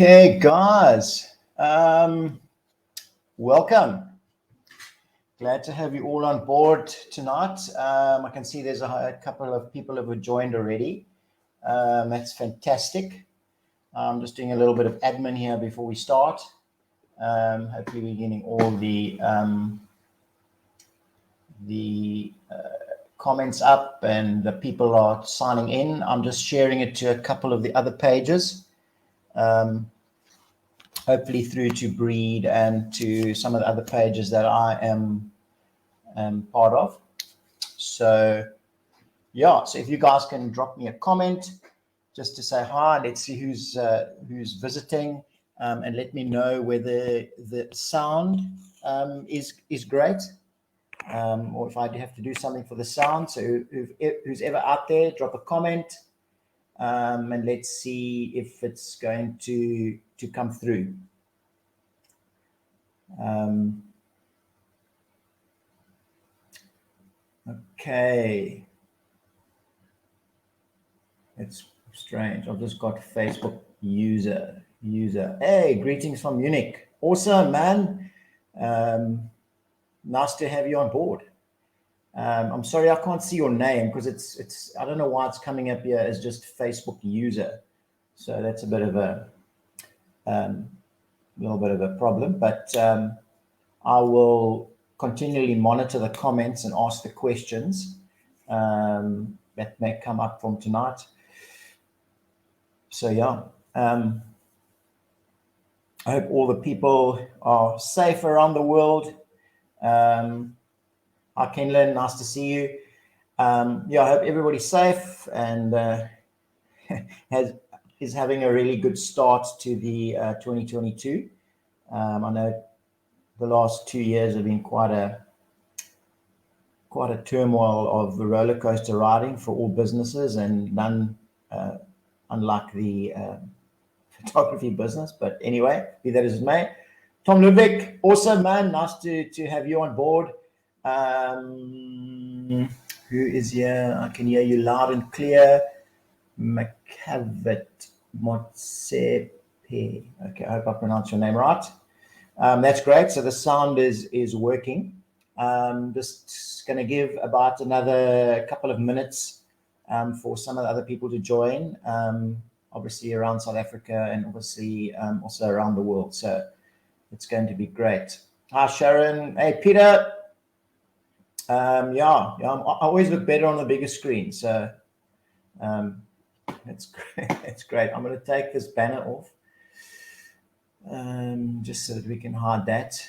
Okay, guys, welcome. Glad to have you all on board tonight. I can see there's a couple of people who have joined already. That's fantastic. I'm just doing a little bit of admin here before we start. Hopefully we're getting all the comments up and the people are signing in. I'm just sharing it to a couple of the other pages. Hopefully through to Breed and to some of the other pages that I am part of. So yeah, so if you guys can drop me a comment just to say hi, let's see who's visiting, and let me know whether the sound is great, or if I have to do something for the sound. So who's ever out there, drop a comment, and let's see if it's going to come through. Okay, it's strange. I've just got Facebook user. Hey, greetings from Munich. Awesome, man. Nice to have you on board. I'm sorry I can't see your name because it's I don't know why it's coming up here as just Facebook user. So that's a bit of a little bit of a problem, but I will continually monitor the comments and ask the questions that may come up from tonight. So yeah, I hope all the people are safe around the world. Hi Kenlin, nice to see you. Yeah, I hope everybody's safe and is having a really good start to the 2022. I know the last 2 years have been quite a turmoil of the roller coaster riding for all businesses, and none unlike the photography business. But anyway, be that as it may. Tom Ludwig, awesome, man. Nice to have you on board. Who is here? I can hear you loud and clear. Macavit Motsepe. Okay, I hope I pronounced your name right. That's great. So the sound is working. Just going to give about another couple of minutes for some of the other people to join, obviously around South Africa and obviously also around the world. So it's going to be great. Hi, Sharon. Hey, Peter. Yeah, I always look better on the bigger screen. So it's great. It's great. I'm going to take this banner off. Just so that we can hide that.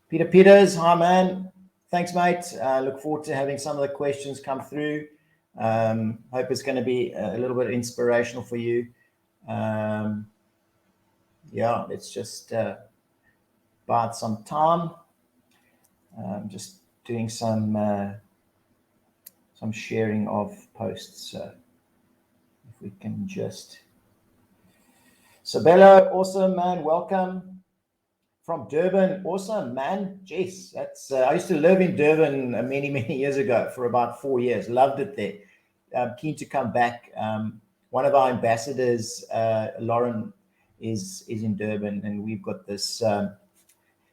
Peter Peters, hi man, thanks mate. Look forward to having some of the questions come through. Hope it's going to be a little bit inspirational for you. Yeah, let's just bide some time. Just doing some sharing of posts. So if we can just. Sabello, awesome man, welcome from Durban. Awesome man, Jess. That's I used to live in Durban many years ago for about 4 years. Loved it there. I'm keen to come back. One of our ambassadors, Lauren, is in Durban, and we've got this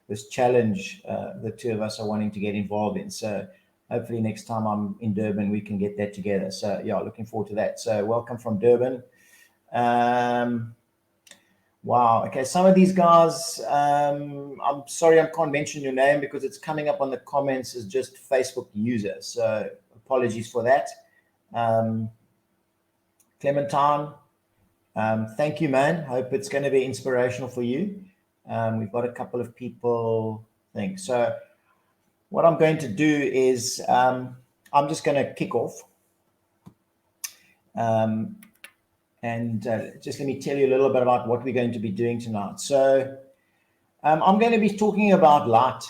this challenge the two of us are wanting to get involved in. So hopefully next time I'm in Durban we can get that together. So yeah, looking forward to that. So welcome from Durban. Wow. Okay. Some of these guys, I'm sorry I can't mention your name because it's coming up on the comments as just Facebook user. So apologies for that. Clementine, thank you, man. Hope it's going to be inspirational for you. We've got a couple of people think. So what I'm going to do is I'm just going to kick off. And just let me tell you a little bit about what we're going to be doing tonight. So I'm going to be talking about light.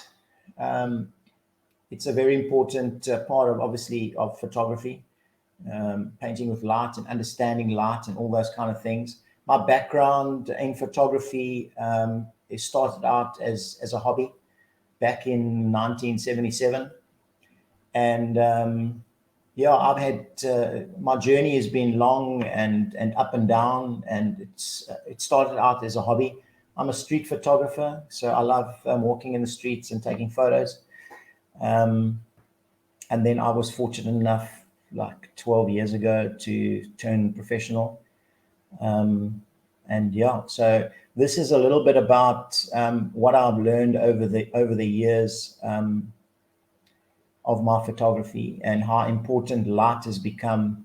It's a very important part of, obviously, of photography, painting with light and understanding light and all those kind of things. My background in photography it started out as a hobby back in 1977. And yeah, I've had my journey has been long and up and down, and it started out as a hobby. I'm a street photographer, so I love walking in the streets and taking photos. Um, and then I was fortunate enough, like 12 years ago, to turn professional. And yeah, so this is a little bit about what I've learned over the years of my photography, and how important light has become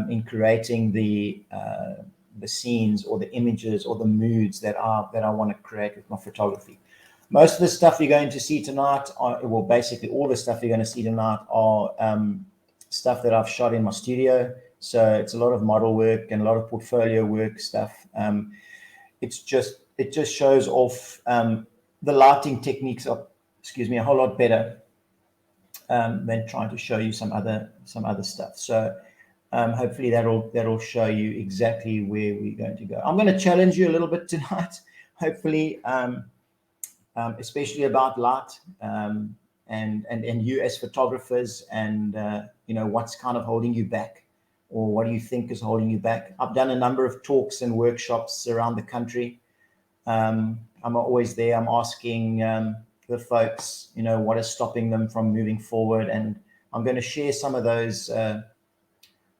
in creating the scenes or the images or the moods that I want to create with my photography. Most of the stuff you're going to see tonight, well, basically all the stuff you're going to see tonight are stuff that I've shot in my studio. So it's a lot of model work and a lot of portfolio work stuff. It just shows off the lighting techniques are, excuse me, a whole lot better than trying to show you some other stuff. So hopefully that'll show you exactly where we're going to go. I'm going to challenge you a little bit tonight, hopefully, especially about light and you as photographers, and what's kind of holding you back, or what do you think is holding you back. I've done a number of talks and workshops around the country. I'm always there. I'm asking the folks, what is stopping them from moving forward, and I'm going to share some of those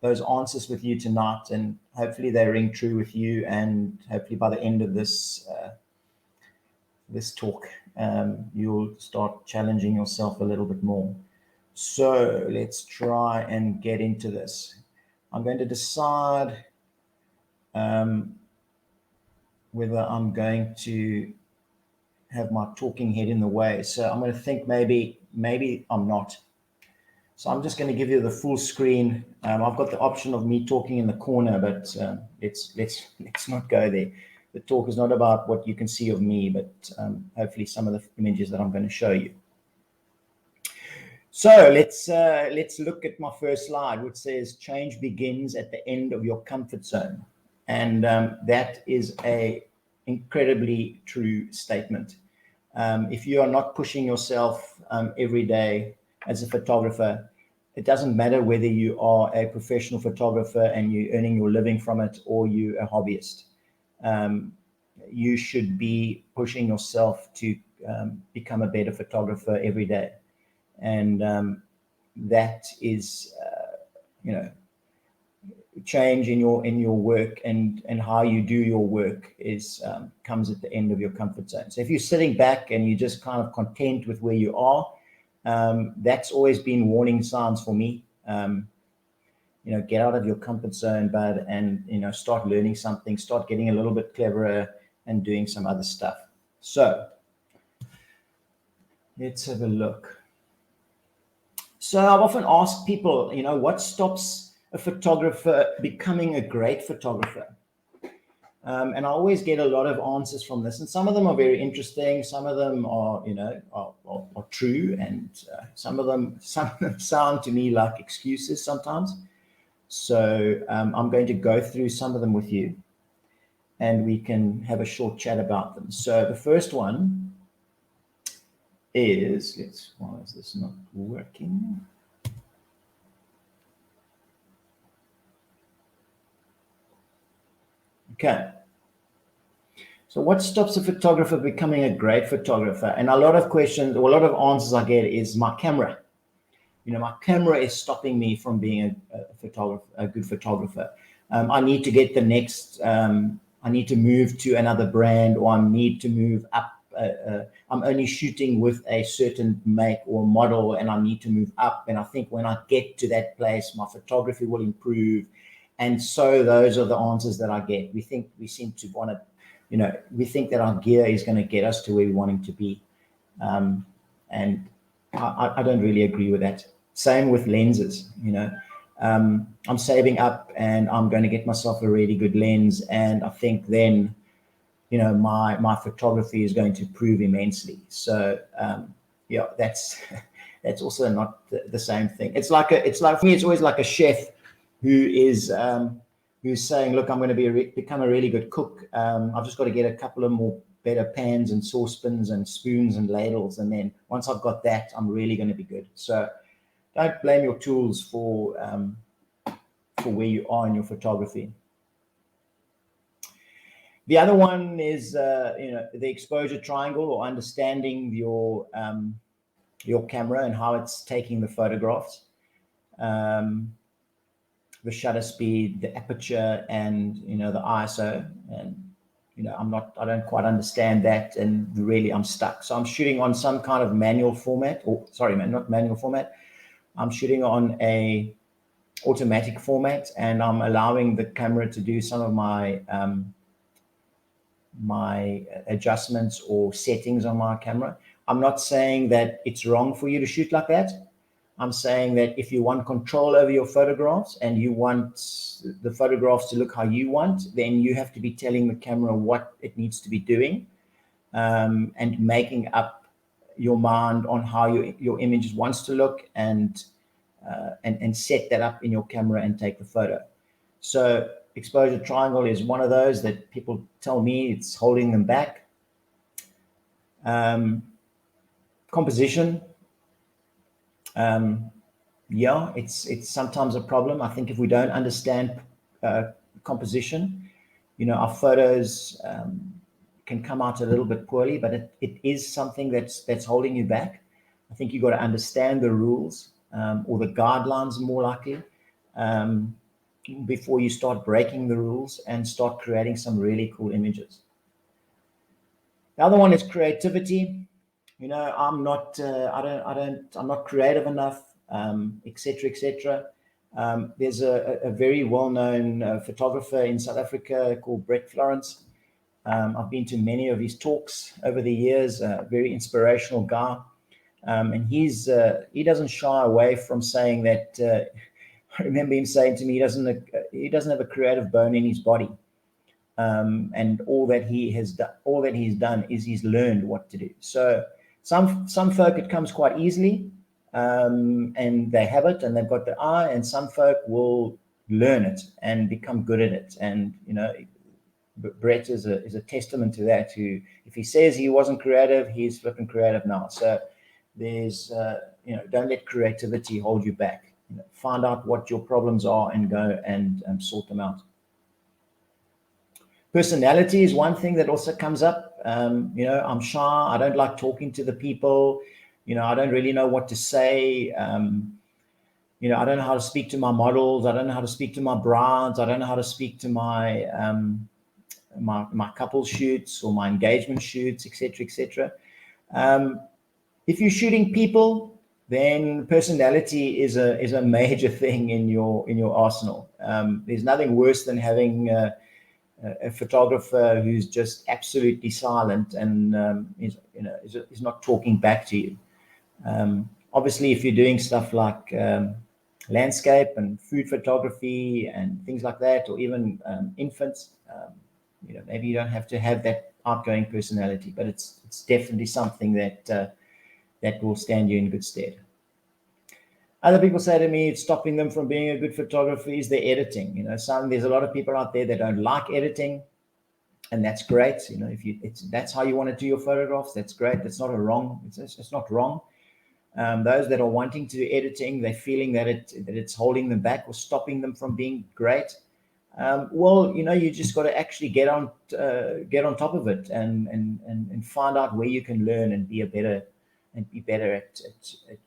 answers with you tonight, and hopefully they ring true with you, and hopefully by the end of this talk, you'll start challenging yourself a little bit more. So let's try and get into this. I'm going to decide whether I'm going to have my talking head in the way. So I'm going to think maybe I'm not. So I'm just going to give you the full screen. I've got the option of me talking in the corner, but let's not go there. The talk is not about what you can see of me, but hopefully some of the images that I'm going to show you. So let's look at my first slide, which says change begins at the end of your comfort zone. And that is a incredibly true statement. If you are not pushing yourself every day as a photographer, it doesn't matter whether you are a professional photographer and you're earning your living from it, or you're a hobbyist. You should be pushing yourself to become a better photographer every day. And that is, change in your work and how you do your work is comes at the end of your comfort zone. So if you're sitting back and you're just kind of content with where you are, that's always been warning signs for me. Get out of your comfort zone, bud, and start learning something, start getting a little bit cleverer and doing some other stuff. So let's have a look. So I've often asked people, what stops a photographer becoming a great photographer? And I always get a lot of answers from this, and some of them are very interesting. Some of them are, are true, and some of them sound to me like excuses sometimes. So I'm going to go through some of them with you, and we can have a short chat about them. So the first one is, why is this not working? Okay. So what stops a photographer becoming a great photographer? And a lot of questions, or a lot of answers I get is my camera. My camera is stopping me from being a good photographer. I need to get the next, I need to move to another brand, or I need to move up. I'm only shooting with a certain make or model, and I need to move up. And I think when I get to that place, my photography will improve. And so those are the answers that I get. We seem to want to, we think that our gear is going to get us to where we're wanting to be. And I don't really agree with that. Same with lenses, I'm saving up and I'm going to get myself a really good lens. And I think then, my photography is going to improve immensely. So, that's also not the same thing. It's like for me, it's always like a chef who's saying, look, I'm going to become a really good cook. I've just got to get a couple of more better pans and saucepans and spoons and ladles. And then once I've got that, I'm really going to be good. So don't blame your tools for where you are in your photography. The other one is, the exposure triangle, or understanding your camera and how it's taking the photographs, the shutter speed, the aperture, and the ISO. And I don't quite understand that, and really I'm stuck. So I'm shooting on some kind of manual format, or sorry, not manual format. I'm shooting on a automatic format, and I'm allowing the camera to do some of my my adjustments or settings on my camera. I'm not saying that it's wrong for you to shoot like that. I'm saying that if you want control over your photographs and you want the photographs to look how you want, then you have to be telling the camera what it needs to be doing, and making up your mind on how your image wants to look, and set that up in your camera and take the photo. So exposure triangle is one of those that people tell me it's holding them back. Composition, yeah, it's sometimes a problem. I think if we don't understand composition, our photos can come out a little bit poorly, but it is something that's holding you back. I think you've got to understand the rules, or the guidelines more likely, before you start breaking the rules and start creating some really cool images. The other one is creativity. I'm not I'm not creative enough, etc., etc. There's a very well-known photographer in South Africa called Brett Florence. I've been to many of his talks over the years. A very inspirational guy, and he doesn't shy away from saying that. I remember him saying to me, he doesn't have a creative bone in his body, and all that he's done is he's learned what to do. So some folk it comes quite easily, and they have it and they've got the eye, and some folk will learn it and become good at it. And Brett is a testament to that. Who, if he says he wasn't creative, he's flipping creative now. So there's don't let creativity hold you back. Find out what your problems are and go and sort them out. Personality is one thing that also comes up. I'm shy. I don't like talking to the people. I don't really know what to say. I don't know how to speak to my models. I don't know how to speak to my brides. I don't know how to speak to my my couple shoots or my engagement shoots, etc., etc. If you're shooting people, then personality is a major thing in your arsenal. There's nothing worse than having a photographer who's just absolutely silent and is not talking back to you. Obviously, if you're doing stuff like landscape and food photography and things like that, or even infants, maybe you don't have to have that outgoing personality, but it's definitely something that will stand you in good stead. Other people say to me, it's stopping them from being a good photographer is their editing. There's a lot of people out there that don't like editing, and that's great. If that's how you want to do your photographs, that's great. That's not it's not wrong. Those that are wanting to do editing, they're feeling that it's holding them back or stopping them from being great. You just got to actually get on top of it and find out where you can learn and be better at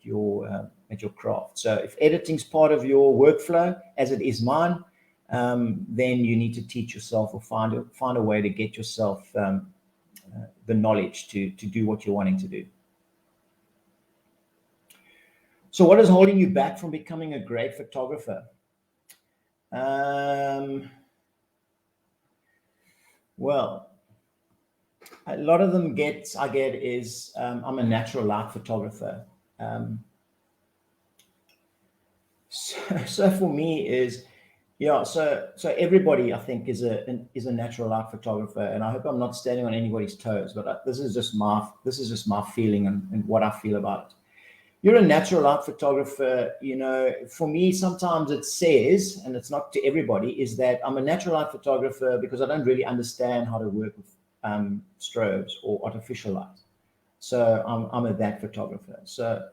your craft. So if editing's part of your workflow, as it is mine, then you need to teach yourself or find a way to get yourself the knowledge to do what you're wanting to do. So what is holding you back from becoming a great photographer? Well, a lot of them I get is I'm a natural light photographer. So for me is, so everybody I think is a natural light photographer, and I hope I'm not standing on anybody's toes, but this is just my feeling and what I feel about it. You're a natural light photographer. For me, sometimes it says, and it's not to everybody, is that I'm a natural light photographer because I don't really understand how to work with strobes or artificial light. So I'm a that photographer. So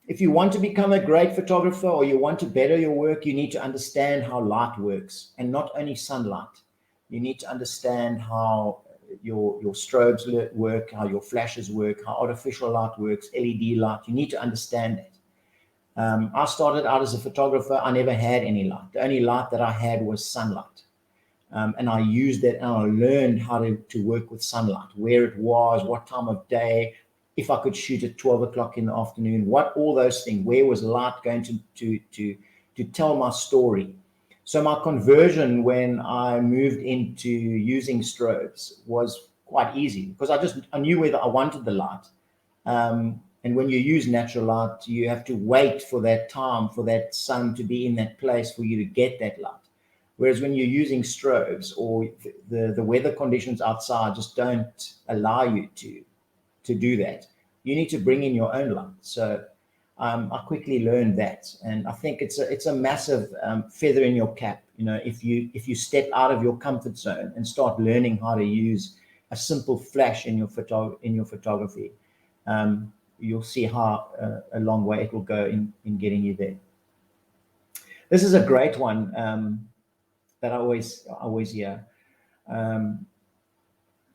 if you want to become a great photographer or you want to better your work, you need to understand how light works, and not only sunlight. You need to understand how your strobes work, how your flashes work, how artificial light works, LED light. You need to understand that. I started out as a photographer. I never had any light. The only light that I had was sunlight. And I used that, and I learned how to work with sunlight, where it was, what time of day, if I could shoot at 12 o'clock in the afternoon, what, all those things, where was light going to tell my story. So my conversion when I moved into using strobes was quite easy, because I knew whether I wanted the light. And when you use natural light, you have to wait for that time, for that sun to be in that place for you to get that light. Whereas when you're using strobes, or the weather conditions outside just don't allow you to do that, you need to bring in your own light. So I quickly learned that, and I think it's a massive feather in your cap. You know, if you step out of your comfort zone and start learning how to use a simple flash in your photography, you'll see how a long way it will go in getting you there. This is a great one that I always hear.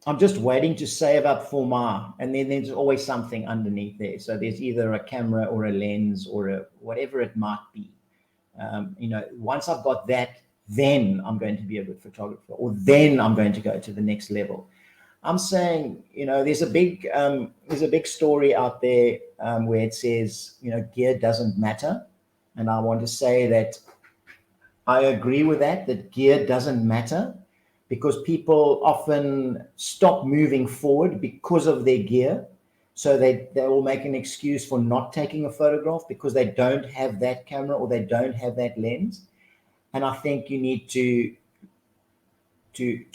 I'm just waiting to save up for and then there's always something underneath there. So there's either a camera or a lens or whatever it might be. You know, once I've got that, then I'm going to be a good photographer, or then I'm going to go to the next level. I'm saying, you know, there's a big story out there where it says, you know, gear doesn't matter. And I want to say that I agree with that gear doesn't matter, because people often stop moving forward because of their gear. So they will make an excuse for not taking a photograph because they don't have that camera or they don't have that lens. And I think you need to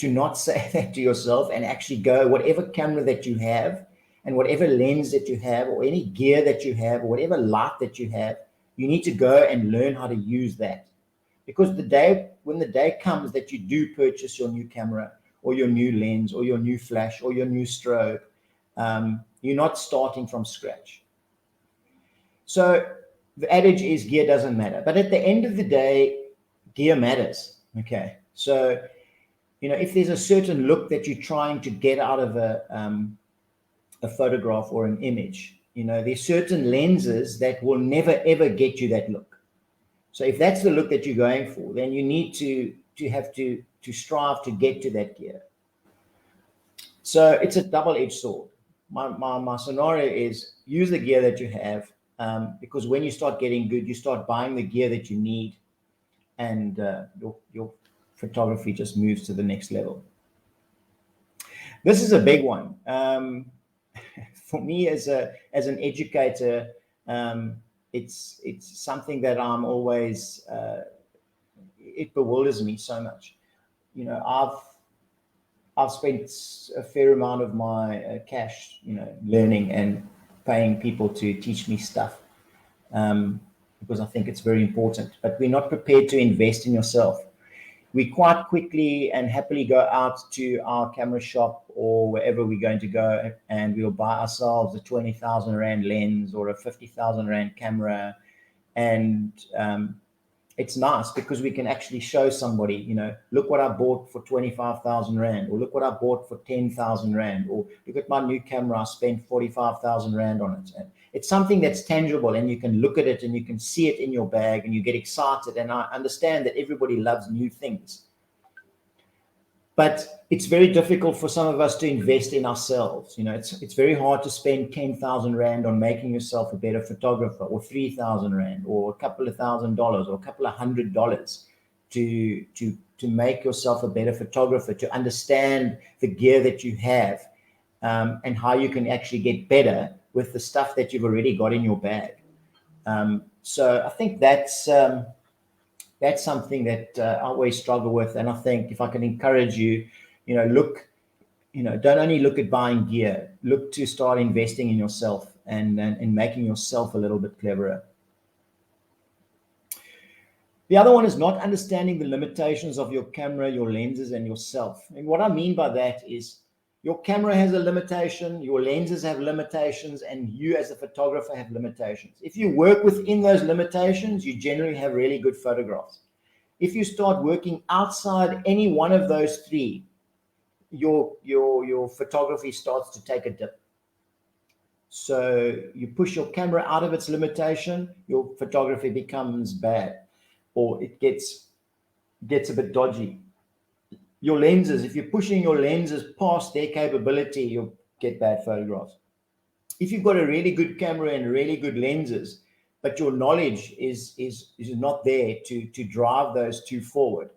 not say that to yourself, and actually go, whatever camera that you have and whatever lens that you have, or any gear that you have, or whatever light that you have, you need to go and learn how to use that. Because when the day comes that you do purchase your new camera or your new lens or your new flash or your new strobe, you're not starting from scratch. So the adage is gear doesn't matter. But at the end of the day, gear matters. Okay. So, you know, if there's a certain look that you're trying to get out of a photograph or an image, you know, there's certain lenses that will never, ever get you that look. So if that's the look that you're going for, then you need to strive to get to that gear. So it's a double-edged sword. My scenario is use the gear that you have, because when you start getting good, you start buying the gear that you need, and your photography just moves to the next level. This is a big one. For me as an educator, it's something that I'm always, it bewilders me so much. You know, I've spent a fair amount of my cash, you know, learning and paying people to teach me stuff, because I think it's very important. But we're not prepared to invest in yourself. We quite quickly and happily go out to our camera shop or wherever we're going to go, and we'll buy ourselves a 20,000 Rand lens or a 50,000 Rand camera. And it's nice because we can actually show somebody, you know, look what I bought for 25,000 Rand, or look what I bought for 10,000 Rand, or look at my new camera, I spent 45,000 Rand on it. And it's something that's tangible, and you can look at it and you can see it in your bag and you get excited. And I understand that everybody loves new things. But it's very difficult for some of us to invest in ourselves. You know, it's very hard to spend 10,000 Rand on making yourself a better photographer, or 3,000 Rand, or a couple of $1,000, or a couple of $100 to make yourself a better photographer, to understand the gear that you have, and how you can actually get better with the stuff that you've already got in your bag. So I think that's something that I always struggle with. And I think if I can encourage you, you know, don't only look at buying gear, look to start investing in yourself and making yourself a little bit cleverer. The other one is not understanding the limitations of your camera, your lenses, and yourself. And what I mean by that is, Your camera has a limitation, your lenses have limitations, and you as a photographer have limitations. If you work within those limitations, you generally have really good photographs. If you start working outside any one of those three, your photography starts to take a dip. So you push your camera out of its limitation, your photography becomes bad, or it gets a bit dodgy. Your lenses, if you're pushing your lenses past their capability, you'll get bad photographs. If you've got a really good camera and really good lenses, but your knowledge is not there to drive those two forward,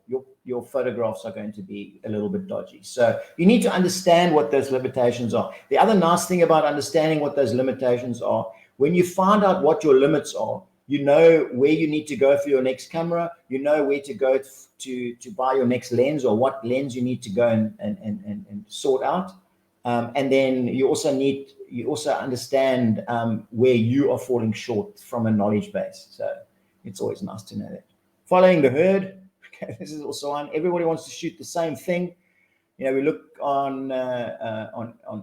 your photographs are going to be a little bit dodgy. So you need to understand what those limitations are. The other nice thing about understanding what those limitations are, when you find out what your limits are, you know where you need to go for your next camera, you know where to go to buy your next lens, or what lens you need to go and sort out. And then you also understand where you are falling short from a knowledge base. So it's always nice to know that. Following the herd. Okay, this is also one. Everybody wants to shoot the same thing. You know, we look on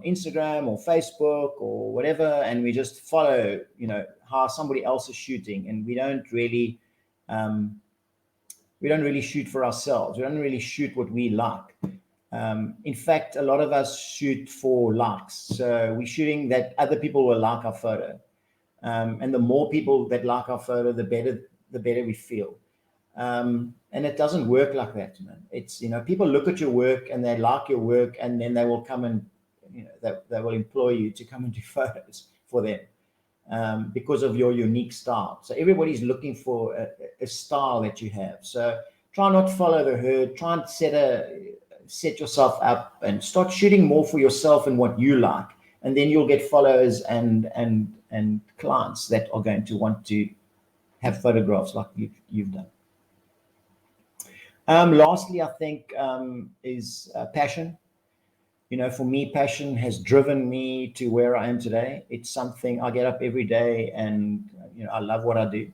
Instagram or Facebook or whatever, and we just follow, you know, how somebody else is shooting, and we don't really shoot for ourselves. We don't really shoot what we like. In fact, a lot of us shoot for likes. So we're shooting that other people will like our photo, and the more people that like our photo, the better we feel. And it doesn't work like that, man. It's, you know, people look at your work and they like your work, and then they will come and, you know, they will employ you to come and do photos for them, because of your unique style. So everybody's looking for a style that you have. So try not to follow the herd. Try and set yourself up and start shooting more for yourself and what you like, and then you'll get followers and clients that are going to want to have photographs like you've done. Lastly, I think is passion. You know, for me, passion has driven me to where I am today. It's something I get up every day, and, you know, I love what I do.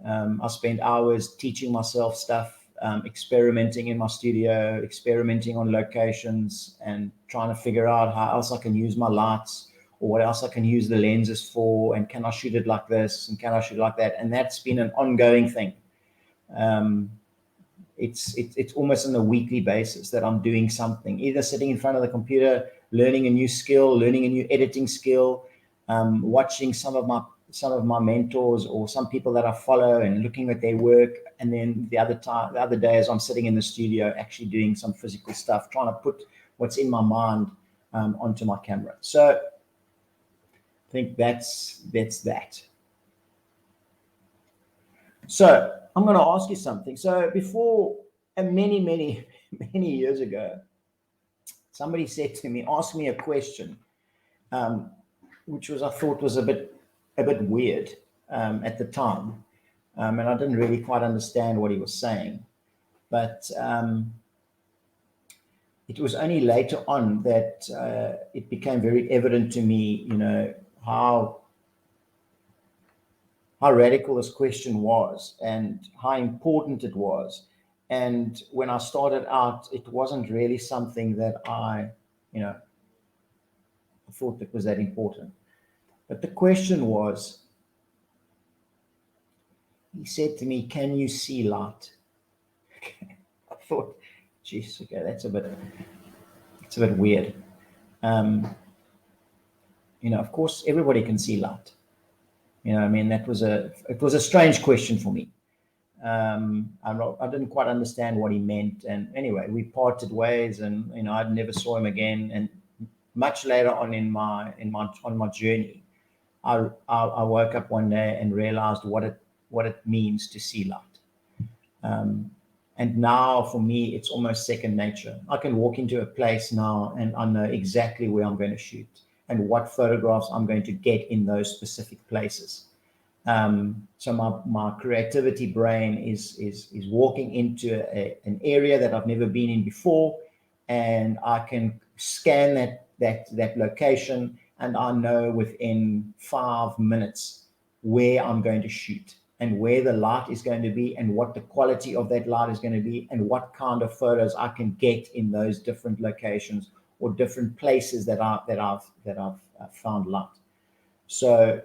I spend hours teaching myself stuff, experimenting in my studio, experimenting on locations, and trying to figure out how else I can use my lights, or what else I can use the lenses for, and can I shoot it like this, and can I shoot it like that? And that's been an ongoing thing. It's almost on a weekly basis that I'm doing something, either sitting in front of the computer, learning a new skill, learning a new editing skill, watching some of my mentors or some people that I follow and looking at their work. And then the other days I'm sitting in the studio actually doing some physical stuff, trying to put what's in my mind onto my camera. So I think that's that. So I'm going to ask you something. So before, many years ago, somebody said to me, asked me a question, which I thought was a bit weird at the time, and I didn't really quite understand what he was saying. But it was only later on that it became very evident to me, you know, how radical this question was and how important it was. And when I started out, it wasn't really something that I thought that was that important. But the question was, he said to me, "Can you see light?" I thought, geez, okay, it's a bit weird. Of course, everybody can see light. I mean, it was a strange question for me. I didn't quite understand what he meant. And anyway, we parted ways, and I never saw him again. And much later on on my journey, I woke up one day and realized what it means to see light. And now for me, it's almost second nature. I can walk into a place now and I know exactly where I'm going to shoot and what photographs I'm going to get in those specific places. So my creativity brain is walking into an area that I've never been in before, and I can scan that location, and I know within 5 minutes where I'm going to shoot and where the light is going to be and what the quality of that light is going to be and what kind of photos I can get in those different locations or different places that I've found light. So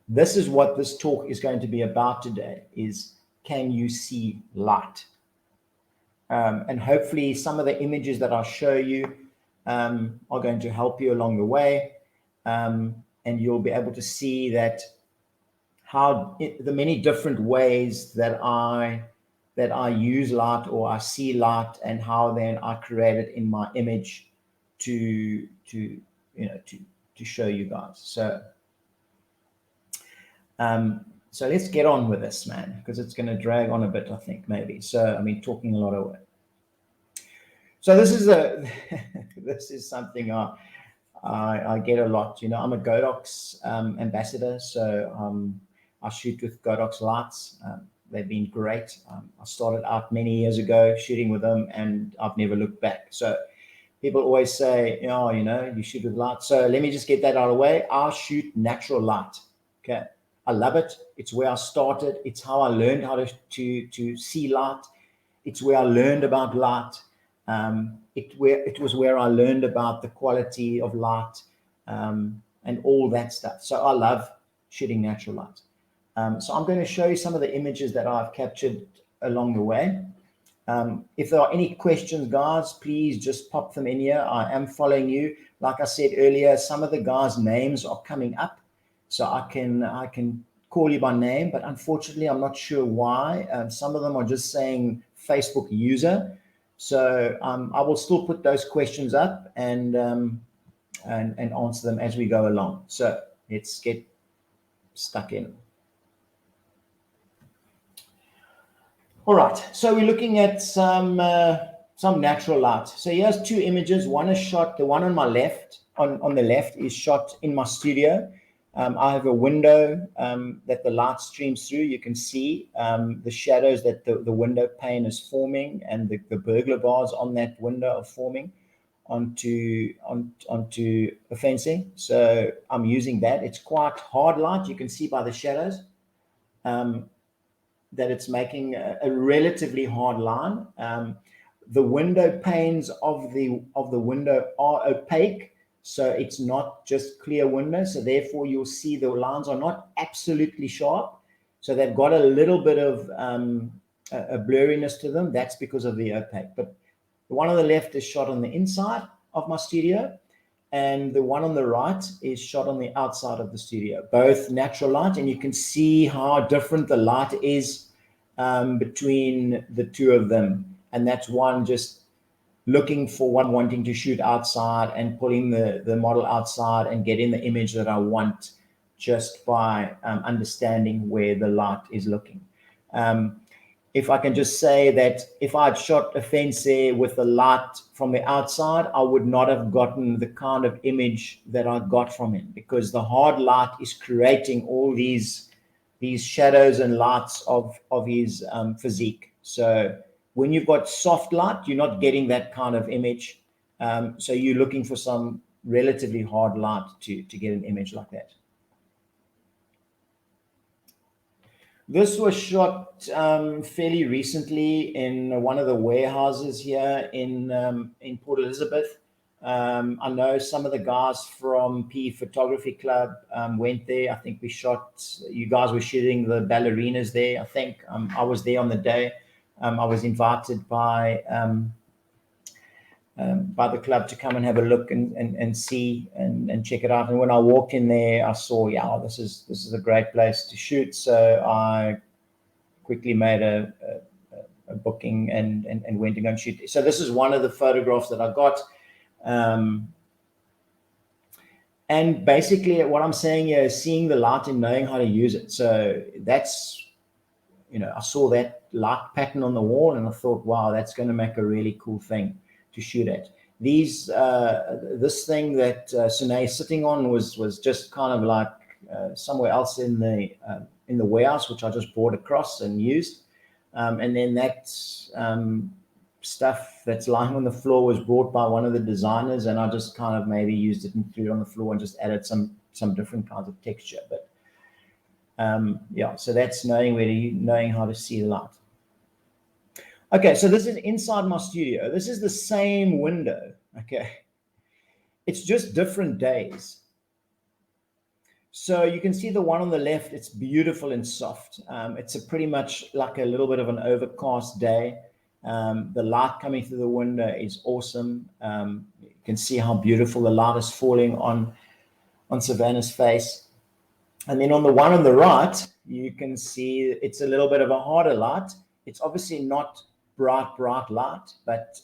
this is what this talk is going to be about today, is can you see light? And hopefully some of the images that I'll show you are going to help you along the way. And you'll be able to see that the many different ways that I use light or I see light, and how then I create it in my image to show you guys. So let's get on with this, man, because it's going to drag on a bit, I think, maybe. So I mean, talking a lot of it. So this is something I get a lot. You know, I'm a Godox ambassador, so I shoot with Godox lights. They've been great. I started out many years ago shooting with them, and I've never looked back. So people always say, oh, you know, you shoot with light. So let me just get that out of the way. I shoot natural light. Okay, I love it. It's where I started. It's how I learned how to see light. It's where I learned about light. It was where I learned about the quality of light and all that stuff. So I love shooting natural light. So I'm going to show you some of the images that I've captured along the way. If there are any questions, guys, please just pop them in here. I am following you. Like I said earlier, some of the guys' names are coming up, so I can call you by name, but unfortunately, I'm not sure why. Some of them are just saying Facebook user. So I will still put those questions up and answer them as we go along. So let's get stuck in. All right, so we're looking at some natural light. So here's two images. One is shot, the one on my left, on the left is shot in my studio. I have a window that the light streams through. You can see the shadows that the window pane is forming, and the burglar bars on that window are forming onto a fencing. So I'm using that. It's quite hard light. You can see by the shadows that it's making a relatively hard line. The window panes of the window are opaque, so it's not just clear window. So therefore, you'll see the lines are not absolutely sharp. So they've got a little bit of a blurriness to them. That's because of the opaque. But the one on the left is shot on the inside of my studio, and the one on the right is shot on the outside of the studio. Both natural light, and you can see how different the light is between the two of them. And that's one just looking for one wanting to shoot outside and putting the model outside and getting the image that I want just by understanding where the light is looking. If I can just say that if I'd shot a fence there with the light from the outside, I would not have gotten the kind of image that I got from him, because the hard light is creating all these shadows and lights of his physique. So when you've got soft light, you're not getting that kind of image. So you're looking for some relatively hard light to get an image like that. This was shot fairly recently in one of the warehouses here in Port Elizabeth. I know some of the guys from P Photography Club went there. I think we shot, you guys were shooting the ballerinas there. I think I was there on the day. I was invited by the club to come and have a look and see and check it out. And when I walked in there, I saw, yeah, this is a great place to shoot. So I quickly made a booking and went to go and shoot. So this is one of the photographs that I got. And basically what I'm saying here is seeing the light and knowing how to use it. So that's, I saw that light pattern on the wall and I thought, wow, that's going to make a really cool thing to shoot at. This thing that Sune is sitting on was just kind of like somewhere else in the warehouse, which I just brought across and used. And then that stuff that's lying on the floor was brought by one of the designers, and I just kind of maybe used it and threw it on the floor and just added some different kinds of texture. But yeah, so that's knowing how to see the light. Okay, so this is inside my studio. This is the same window, okay? it's just different days. So you can see the one on the left, it's beautiful and soft. It's a pretty much like a little bit of an overcast day. The light coming through the window is awesome. You can see how beautiful the light is falling on Savannah's face. And then on the one on the right, you can see it's a little bit of a harder light. It's obviously not bright light, but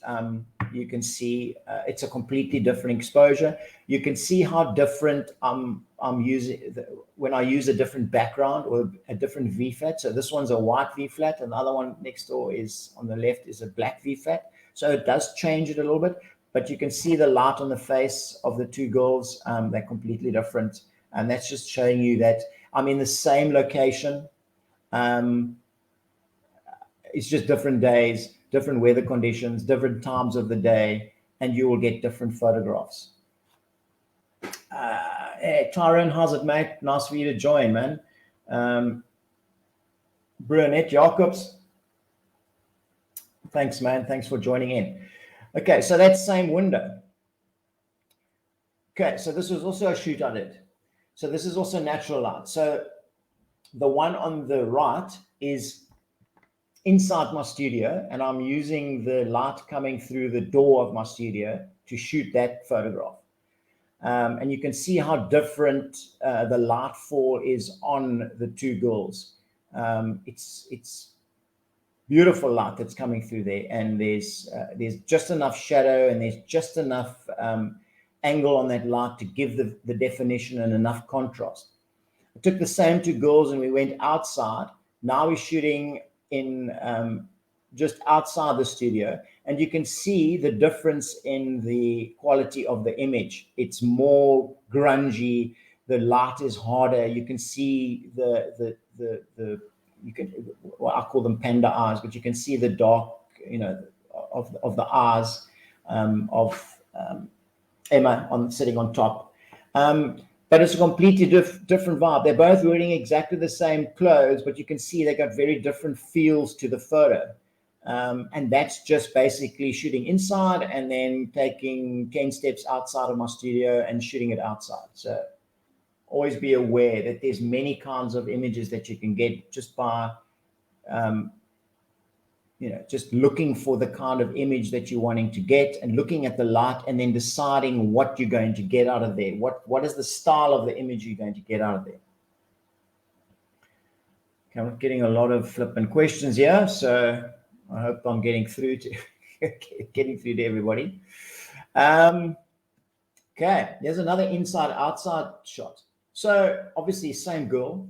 you can see it's a completely different exposure. You can see how different I'm using when I use a different background or a different V-flat. So this one's a white V-flat, and the other one next door is on the left is a black V-flat. So it does change it a little bit, but you can see the light on the face of the two girls. They're completely different. And that's just showing you that I'm in the same location. It's just different days, different weather conditions, different times of the day, and you will get different photographs. Hey, Tyrone, how's it, mate? Nice for you to join, man. Brunette Jacobs. Thanks, man. Thanks for joining in. Okay, so that same window. Okay, so this was also a shoot I did. So this is also natural light. So the one on the right is inside my studio, and I'm using the light coming through the door of my studio to shoot that photograph. And you can see how different the light fall is on the two girls. It's beautiful light that's coming through there, and there's just enough shadow, and there's just enough angle on that light to give the definition and enough contrast. I took the same two girls and we went outside. Now we're shooting in just outside the studio, and you can see the difference in the quality of the image. It's more grungy, the light is harder. You can see the well, I call them panda eyes, but you can see the dark, of the eyes of Emma sitting on top. But it's a completely different vibe. They're both wearing exactly the same clothes, but you can see they got very different feels to the photo. And that's just basically shooting inside and then taking 10 steps outside of my studio and shooting it outside. So always be aware that there's many kinds of images that you can get just by just looking for the kind of image that you're wanting to get and looking at the light and then deciding what you're going to get out of there. What is the style of the image you're going to get out of there? Okay, I'm getting a lot of flippant questions here, so I hope I'm getting through to everybody. Okay, there's another inside-outside shot. So obviously, same girl.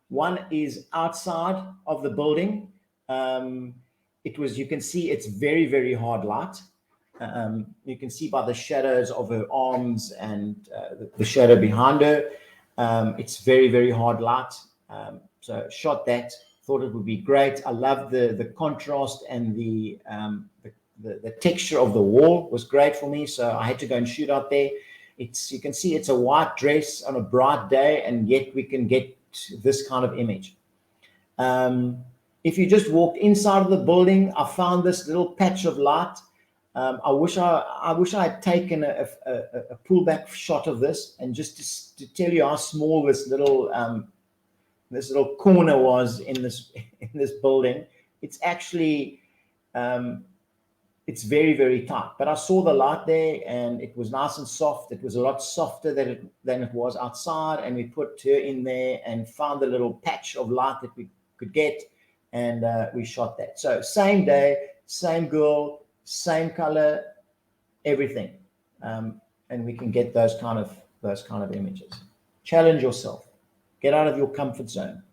One is outside of the building. You can see it's very, very hard light. You can see by the shadows of her arms and the shadow behind her. It's very, very hard light. So shot that, thought it would be great. I love the contrast and the texture of the wall was great for me. So I had to go and shoot out there. You can see it's a white dress on a bright day, and yet we can get this kind of image. If you just walked inside of the building, I found this little patch of light. I wish I had taken a pullback shot of this, and just to tell you how small this little corner was in this building. It's actually it's very, very tight. But I saw the light there, and it was nice and soft. It was a lot softer than it was outside, and we put her in there and found the little patch of light that we could get. And we shot that. So same day, same girl, same color, everything, and we can get those kind of images. Challenge yourself. Get out of your comfort zone.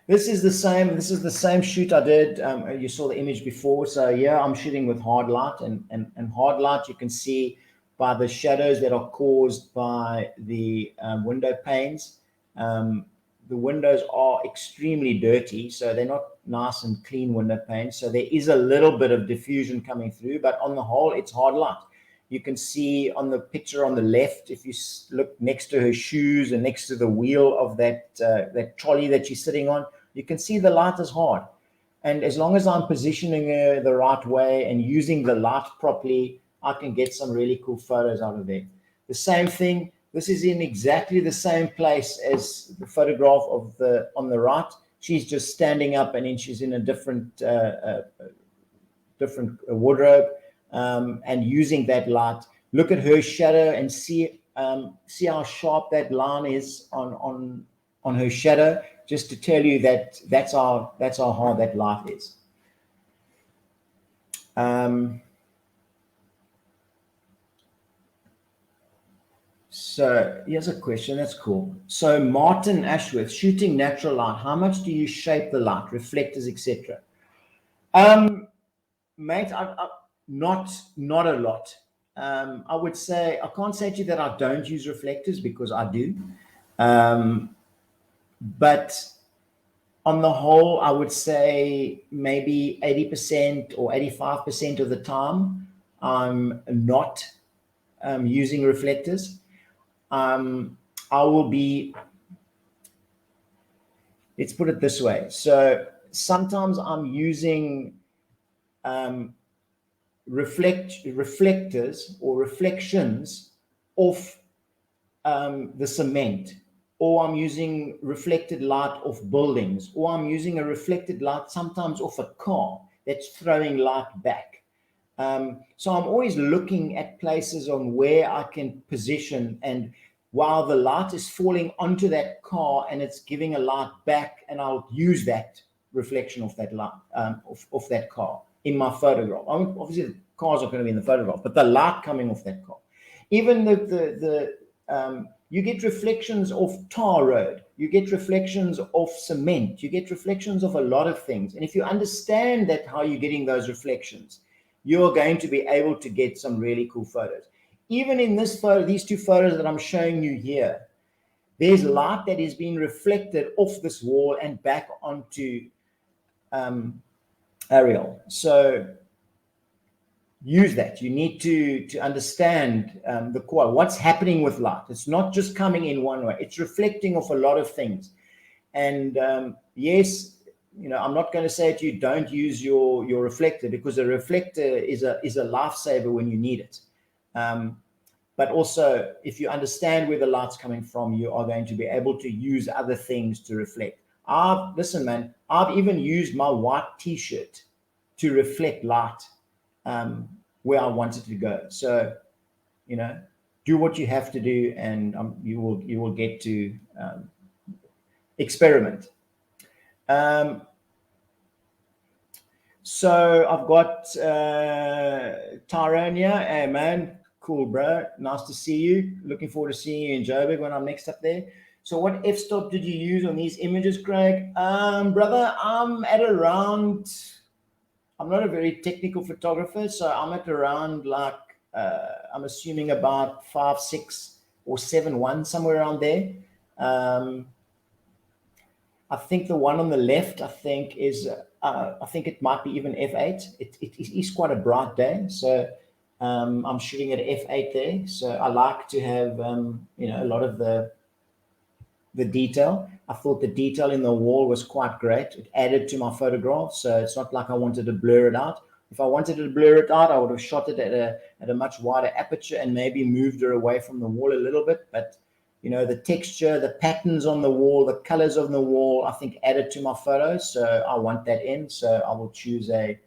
This is the same shoot I did. You saw the image before. So yeah, I'm shooting with hard light, and hard light you can see by the shadows that are caused by the window panes. The windows are extremely dirty, so they're not nice and clean window panes. So there is a little bit of diffusion coming through, but on the whole, it's hard light. You can see on the picture on the left, if you look next to her shoes and next to the wheel of that trolley that she's sitting on, you can see the light is hard. And as long as I'm positioning her the right way and using the light properly, I can get some really cool photos out of there. The same thing, this is in exactly the same place as the photograph of the on the right. She's just standing up, and then she's in a different wardrobe, and using that light. Look at her shadow and see how sharp that line is on her shadow, just to tell you that that's how hard that light is. So here's a question, that's cool. So Martin Ashworth, shooting natural light, how much do you shape the light, reflectors, etc.? Mate, not a lot. I would say, I can't say to you that I don't use reflectors, because I do. But on the whole, I would say maybe 80% or 85% of the time, I'm not using reflectors. I will be, let's put it this way. So sometimes I'm using reflectors or reflections off the cement, or I'm using reflected light off buildings, or I'm using a reflected light sometimes off a car that's throwing light back. So I'm always looking at places on where I can position, and while the light is falling onto that car and it's giving a light back, and I'll use that reflection of that light, of that car in my photograph. Obviously the cars are going to be in the photograph, but the light coming off that car. Even you get reflections of tar road, you get reflections of cement, you get reflections of a lot of things. And if you understand that, how you're getting those reflections, you're going to be able to get some really cool photos. Even in this photo, these two photos that I'm showing you here, there's light that is being reflected off this wall and back onto Ariel. So use that. You need to understand the core, what's happening with light. It's not just coming in one way, it's reflecting off a lot of things. And yes, you know, I'm not going to say to you don't use your reflector, because a reflector is a lifesaver when you need it. But also, if you understand where the light's coming from, you are going to be able to use other things to reflect. Listen, man, I've even used my white t-shirt to reflect light where I want it to go. So, you know, do what you have to do, and you will get to experiment. So I've got Tyrone here. Hey, man, cool, bro. Nice to see you. Looking forward to seeing you in Joburg when I'm next up there. So what f-stop did you use on these images, Craig? Brother, I'm at around, I'm not a very technical photographer, so I'm at around like, I'm assuming about 5.6 or 7.1, somewhere around there. I think the one on the left, I think it might be even f8. It is quite a bright day, so I'm shooting at f8 there. So I like to have you know, a lot of the detail. I thought the detail in the wall was quite great. It added to my photograph, so it's not like I wanted to blur it out. If I wanted to blur it out, I would have shot it at a much wider aperture and maybe moved her away from the wall a little bit. But you know, the texture, the patterns on the wall, the colors on the wall, I think added to my photos. So I want that in. So I will choose an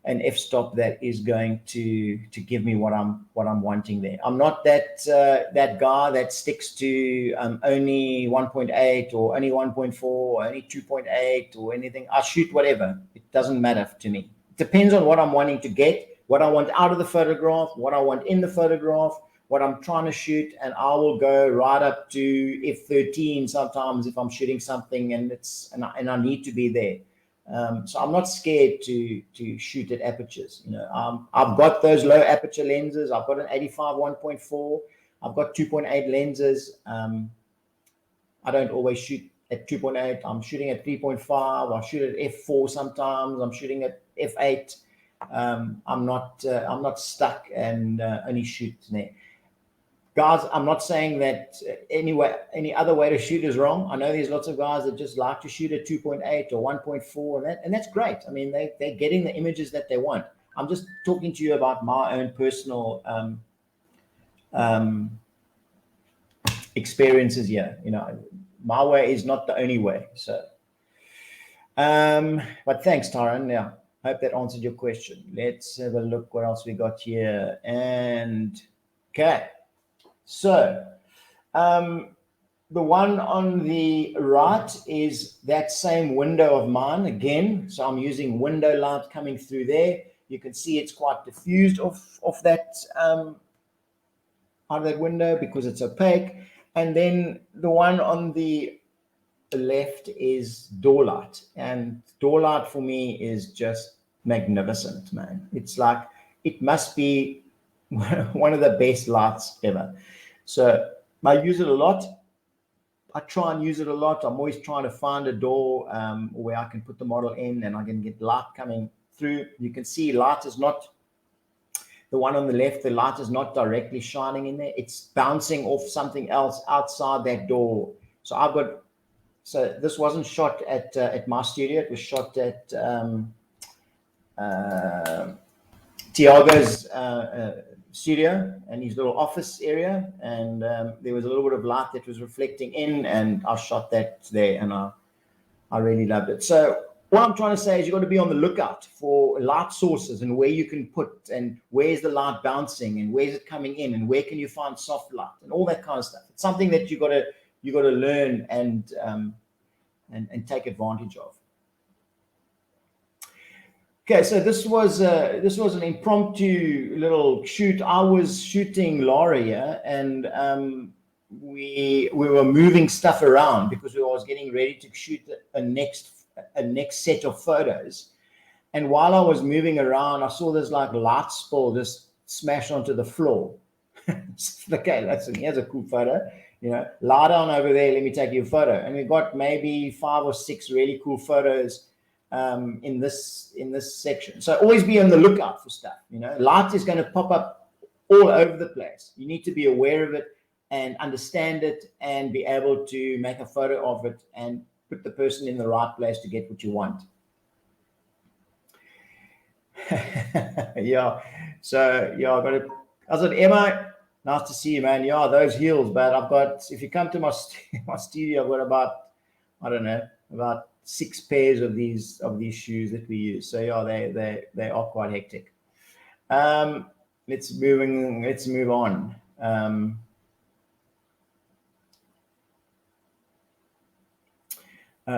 f-stop that is going to give me what I'm wanting there. I'm not that guy that sticks to only 1.8 or only 1.4 or only 2.8 or anything. I shoot whatever. It doesn't matter to me. It depends on what I'm wanting to get, what I want out of the photograph, what I want in the photograph, what I'm trying to shoot, and I will go right up to f13 sometimes if I'm shooting something and I need to be there. So I'm not scared to shoot at apertures. You know, I've got those low aperture lenses. I've got an 85 1.4. I've got 2.8 lenses. I don't always shoot at 2.8. I'm shooting at 3.5. I shoot at f4 sometimes. I'm shooting at f8. I'm not stuck and only shoot there. Guys, I'm not saying that any other way to shoot is wrong. I know there's lots of guys that just like to shoot at 2.8 or 1.4, and that's great. I mean, they're getting the images that they want. I'm just talking to you about my own personal experiences here. You know, my way is not the only way. So, but thanks, Tyron. Yeah, hope that answered your question. Let's have a look what else we got here. And okay, so the one on the right is that same window of mine again. So I'm using window light coming through there. You can see it's quite diffused off that out of that window because it's opaque. And then the one on the left is door light, and door light for me is just magnificent, man. It's like it must be one of the best lights ever. So I use it a lot. I try and use it a lot. I'm always trying to find a door where I can put the model in and I can get light coming through. You can see light is not, the one on the left, the light is not directly shining in there. It's bouncing off something else outside that door. So so this wasn't shot at my studio. It was shot at Tiago's studio and his little office area. And there was a little bit of light that was reflecting in, and I shot that there, and I really loved it. So what I'm trying to say is you've got to be on the lookout for light sources and where you can put, and where's the light bouncing, and where's it coming in, and where can you find soft light and all that kind of stuff. It's something that you got to learn and take advantage of. Okay, so this was an impromptu little shoot. I was shooting Laura here, and we were moving stuff around because we was getting ready to shoot a next set of photos. And while I was moving around, I saw this like light spill just smash onto the floor. Okay, here's a cool photo. You know, lie down over there, let me take you a photo. And we got maybe 5 or 6 really cool photos in this section. So always be on the lookout for stuff. You know, light is going to pop up all over the place. You need to be aware of it and understand it and be able to make a photo of it and put the person in the right place to get what you want. Yeah. So yeah, I said, Emma, nice to see you, man. Yeah, those heels, but if you come to my studio, I've got about, I don't know, about 6 pairs of these shoes that we use. So yeah, they are quite hectic. Let's move on.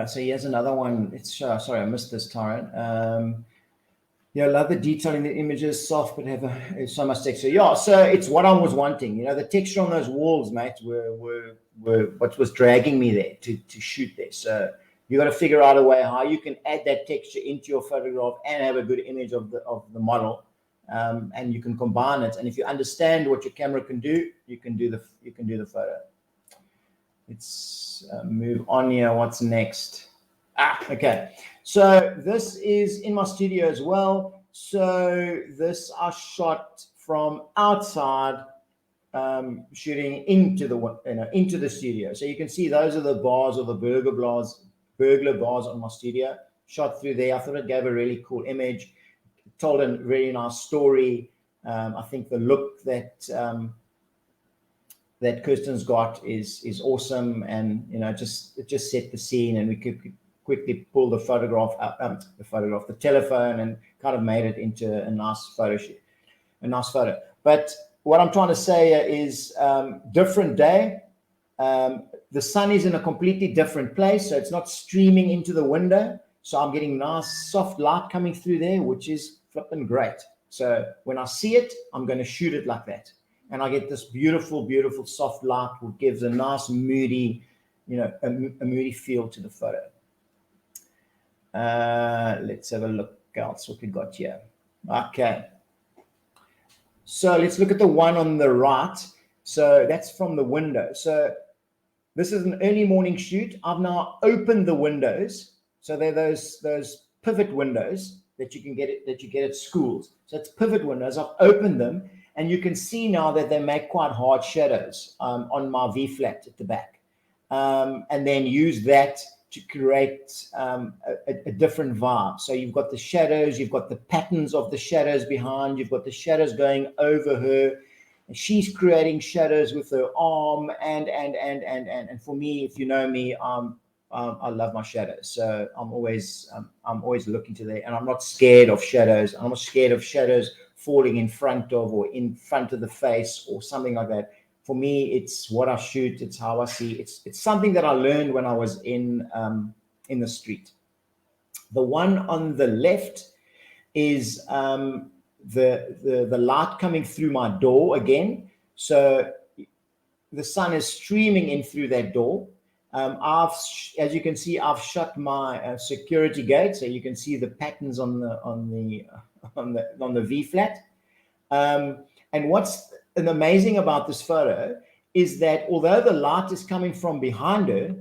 So here's another one. It's sorry, I missed this, Tyron. Yeah, I love the detail in the images, soft but have so much texture. Yeah, so it's what I was wanting. You know, the texture on those walls, mate, were what was dragging me there to shoot there. So you got to figure out a way how you can add that texture into your photograph and have a good image of the model, and you can combine it. And if you understand what your camera can do, you can do the photo. Let's move on here. What's next? Okay. So this is in my studio as well. So this I shot from outside, shooting into the studio. So you can see those are the bars or the burglar bars on my studio. Shot through there. I thought it gave a really cool image. Told a really nice story. I think the look that Kirsten's got is awesome, and you know, it just set the scene, and we could quickly pull the the telephone, and kind of made it into a nice photo shoot, a nice photo. But what I'm trying to say is different day. The sun is in a completely different place, so it's not streaming into the window. So I'm getting nice soft light coming through there, which is flipping great. So when I see it, I'm going to shoot it like that. And I get this beautiful, beautiful soft light, which gives a nice moody, you know, a moody feel to the photo. Let's have a look else what we got here. Okay. So let's look at the one on the right. So that's from the window. So this is an early morning shoot. I've now opened the windows. So they're those pivot windows that you get at schools. So it's pivot windows. I've opened them, and you can see now that they make quite hard shadows on my V flat at the back. And then use that to create a different vibe. So you've got the shadows, you've got the patterns of the shadows behind, you've got the shadows going over her. And she's creating shadows with her arm, and for me, if you know me, I love my shadows. So I'm always looking to there, and I'm not scared of shadows. I'm not scared of shadows falling in front of or in front of the face or something like that. For me, it's what I shoot. It's how I see. It's something that I learned when I was in the street. The one on the left is the light coming through my door again. So the sun is streaming in through that door. As you can see, I've shut my security gate, so you can see the patterns on the V flat. And what's amazing about this photo is that although the light is coming from behind her,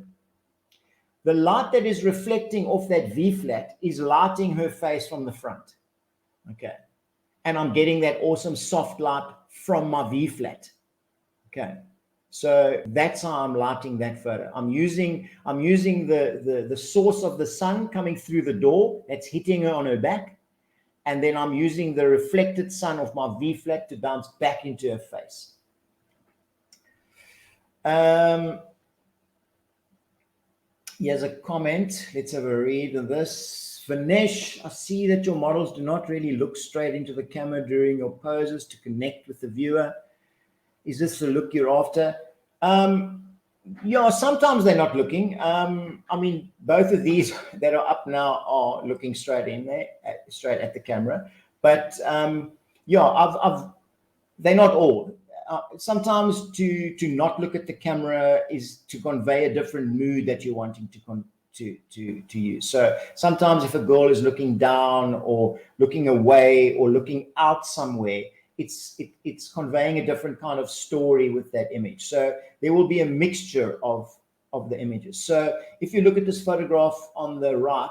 the light that is reflecting off that V flat is lighting her face from the front. Okay, and I'm getting that awesome soft light from my V flat. Okay. So that's how I'm lighting that photo. I'm using the source of the sun coming through the door that's hitting her on her back, and then I'm using the reflected sun of my V flat to bounce back into her face. Here's a comment. Let's have a read of this. Vinesh, I see that your models do not really look straight into the camera during your poses to connect with the viewer. Is this the look you're after? Yeah, sometimes they're not looking. I mean, both of these that are up now are looking straight in there, straight at the camera. But yeah, they're not all. Sometimes to not look at the camera is to convey a different mood that you're wanting to use. So sometimes if a girl is looking down or looking away or looking out somewhere, it's conveying a different kind of story with that image. So there will be a mixture of the images. So if you look at this photograph on the right,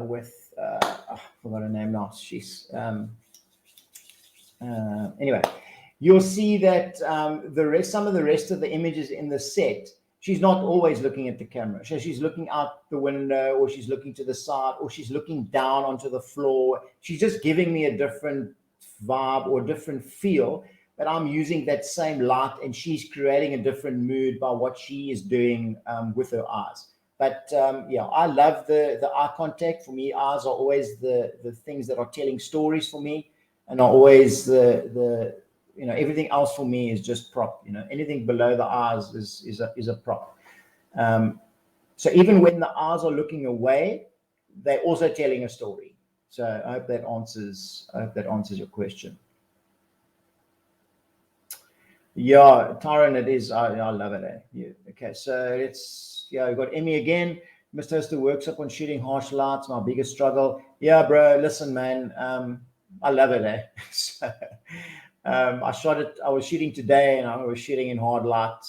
with I forgot her name now. She's anyway, you'll see that some of the rest of the images in the set, she's not always looking at the camera. So she's looking out the window, or she's looking to the side, or she's looking down onto the floor. She's just giving me a different vibe or different feel, but I'm using that same light, and she's creating a different mood by what she is doing with her eyes. But yeah, I love the eye contact. For me, eyes are always the things that are telling stories for me, and are always the you know, everything else for me is just prop. You know, anything below the eyes is a prop. So even when the eyes are looking away, they're also telling a story. So I hope that answers your question. Yeah, Tyron, it is. I love it. Eh? Yeah. Okay, so we've got Emmy again. Must host a workshop on shooting harsh lights. My biggest struggle. Yeah, bro. Listen, man. I love it. Eh? So, I was shooting today, and I was shooting in hard light.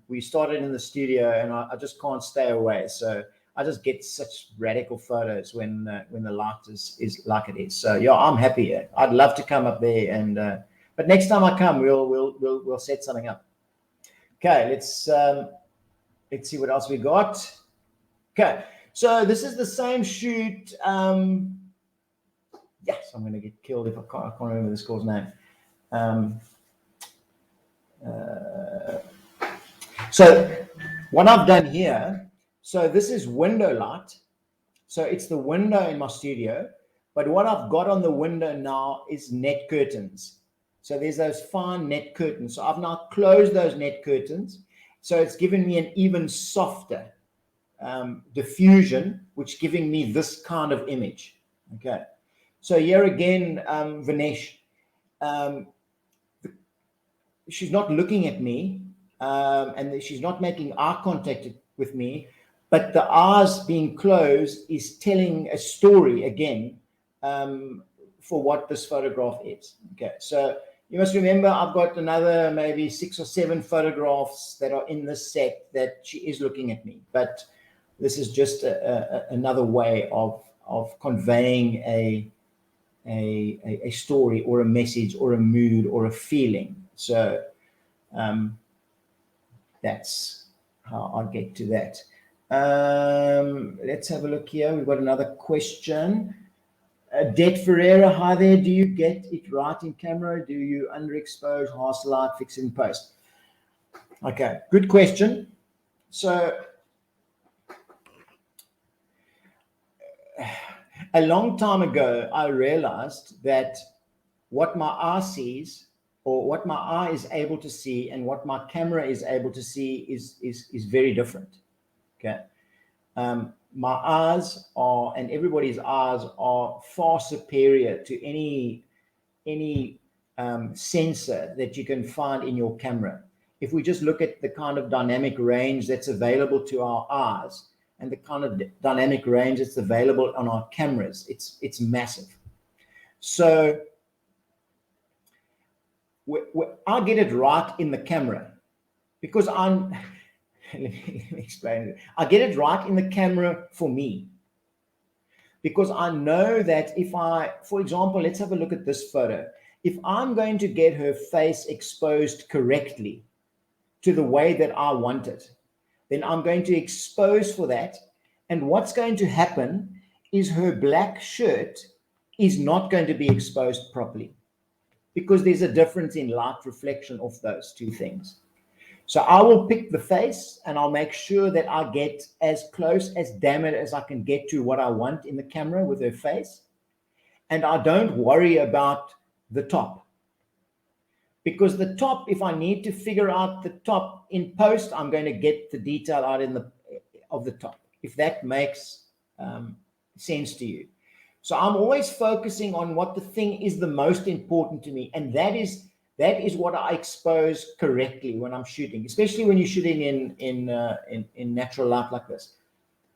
We started in the studio, and I just can't stay away. So I just get such radical photos when the light is like it is. So yeah, I'm happy. I'd love to come up there, and but next time I come, we'll set something up. Okay, let's see what else we got. Okay, so this is the same shoot. Yes, I'm going to get killed if I can't remember this girl's name. So what I've done here, so this is window light. So it's the window in my studio, but what I've got on the window now is net curtains. So there's those fine net curtains. So I've now closed those net curtains. So it's given me an even softer diffusion, which giving me this kind of image. Okay. So here again, Vinesh, she's not looking at me, and she's not making eye contact with me, but the eyes being closed is telling a story again for what this photograph is. Okay, so you must remember I've got another maybe 6 or 7 photographs that are in this set that she is looking at me, but this is just another way of conveying a story or a message or a mood or a feeling. So that's how I get to that. Let's have a look here. We've got another question. Det Ferreira, hi there. Do you get it right in camera? Do you underexpose, harsh light, fix in post? Okay, good question. So a long time ago, I realized that what my eye sees, or what my eye is able to see, and what my camera is able to see is very different. Okay. My eyes are, and everybody's eyes are far superior to any sensor that you can find in your camera. If we just look at the kind of dynamic range that's available to our eyes and the kind of dynamic range that's available on our cameras, it's massive. So I get it right in the camera because let me explain it. I get it right in the camera for me because I know that if I, for example, let's have a look at this photo. If I'm going to get her face exposed correctly to the way that I want it, then I'm going to expose for that. And what's going to happen is her black shirt is not going to be exposed properly because there's a difference in light reflection of those two things. So I will pick the face and I'll make sure that I get as close, as damn it, as I can get to what I want in the camera with her face. And I don't worry about the top. Because the top, if I need to figure out the top in post, I'm going to get the detail out of the top, if that makes sense to you. So I'm always focusing on what the thing is the most important to me. And that is what I expose correctly when I'm shooting, especially when you're shooting in natural light like this.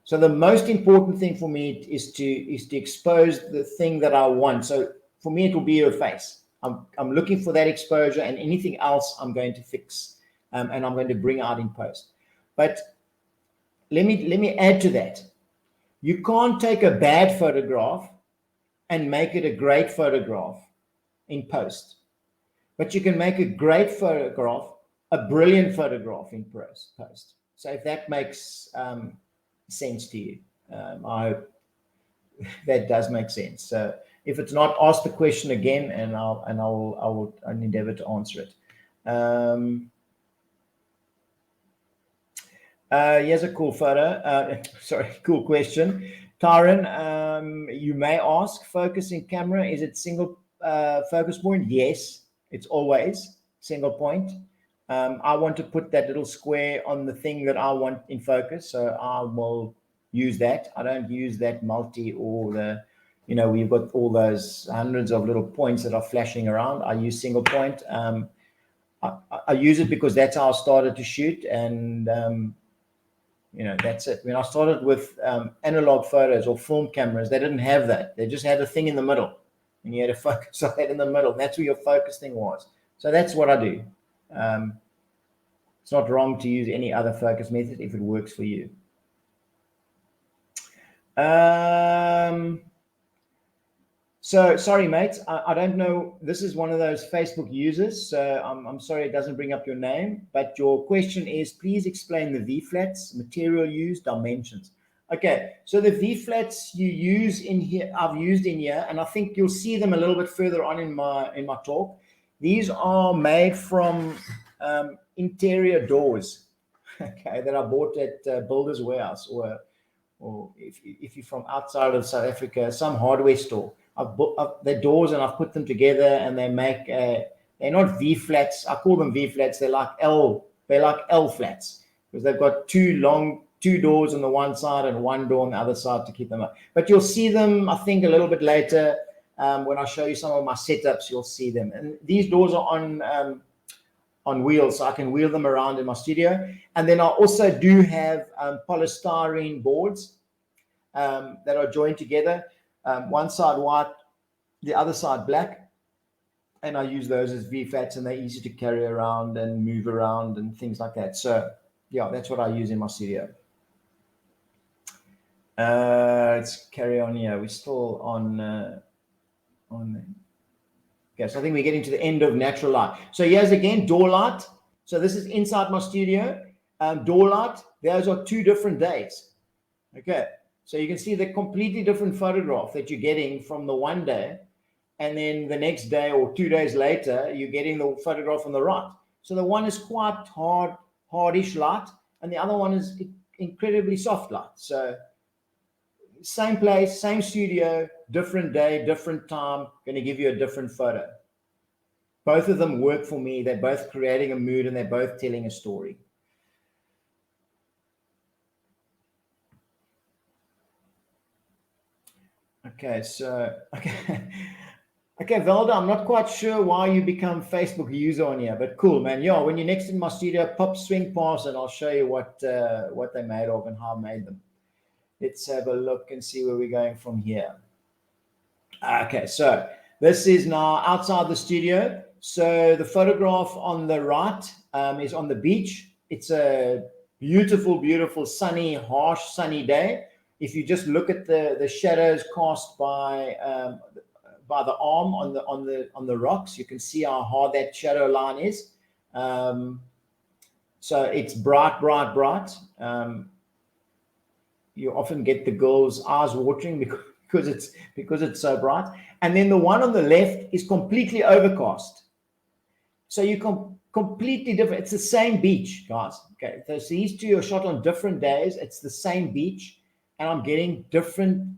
So the most important thing for me is to expose the thing that I want. So for me, it will be your face. I'm looking for that exposure, and anything else I'm going to fix and I'm going to bring out in post. But let me add to that. You can't take a bad photograph and make it a great photograph in post. But you can make a great photograph, a brilliant photograph in post. So if that makes sense to you, I hope that does make sense. So if it's not, ask the question again, and I'll endeavor to answer it. Here's a cool photo. Cool question. Tyron, you may ask, focusing camera, is it single focus point? Yes, it's always single point. I want to put that little square on the thing that I want in focus, so I will use that. I don't use that multi or the, we've got all those hundreds of little points that are flashing around. I use single point. I use it because that's how I started to shoot, and that's it. When I started with analog photos or film cameras, they didn't have that. They just had a thing in the middle, and you had to focus on that in the middle. That's where your focus thing was. So that's what I do. It's not wrong to use any other focus method if it works for you. So sorry, mates. I don't know. This is one of those Facebook users, so I'm sorry it doesn't bring up your name. But your question is, please explain the V-flats, material used, dimensions. Okay, so the V-flats you use in here, I've used in here, and I think you'll see them a little bit further on in my talk. These are made from interior doors, okay, that I bought at Builder's Warehouse, or if you're from outside of South Africa, some hardware store. I've bought the doors and I've put them together, and they make they're not V-flats. I call them V-flats. They're like L flats because they've got two doors on the one side and one door on the other side to keep them up. But you'll see them, I think, a little bit later when I show you some of my setups. You'll see them, and these doors are on wheels, so I can wheel them around in my studio. And then I also do have polystyrene boards that are joined together. One side white, the other side black, and I use those as V-flats, and they're easy to carry around and move around and things like that. So yeah, that's what I use in my studio. Let's carry on here. We're still on okay, so I think we're getting to the end of natural light. So here's again door light. So this is inside my studio. door light, those are 2 different days. Okay, so you can see the completely different photograph that you're getting from the one day, and then the next day or 2 days later, you're getting the photograph on the right. So the one is quite hardish light, and the other one is incredibly soft light. So same place, same studio, different day, different time, going to give you a different photo. Both of them work for me. They're both creating a mood, and they're both telling a story. Okay, so, okay, Velda, I'm not quite sure why you become Facebook user on here, but cool, man. Yeah, when you're next in my studio, pop swing past, and I'll show you what they made of and how I made them. Let's have a look and see where we're going from here. Okay, so this is now outside the studio. So the photograph on the right is on the beach. It's a beautiful, beautiful, sunny, harsh, sunny day. If you just look at the shadows cast by the arm on the rocks, you can see how hard that shadow line is. So it's bright, bright, bright. You often get the girls' eyes watering because it's so bright. And then the one on the left is completely overcast. So you completely different. It's the same beach, guys. Okay, so these two are shot on different days. It's the same beach, and I'm getting different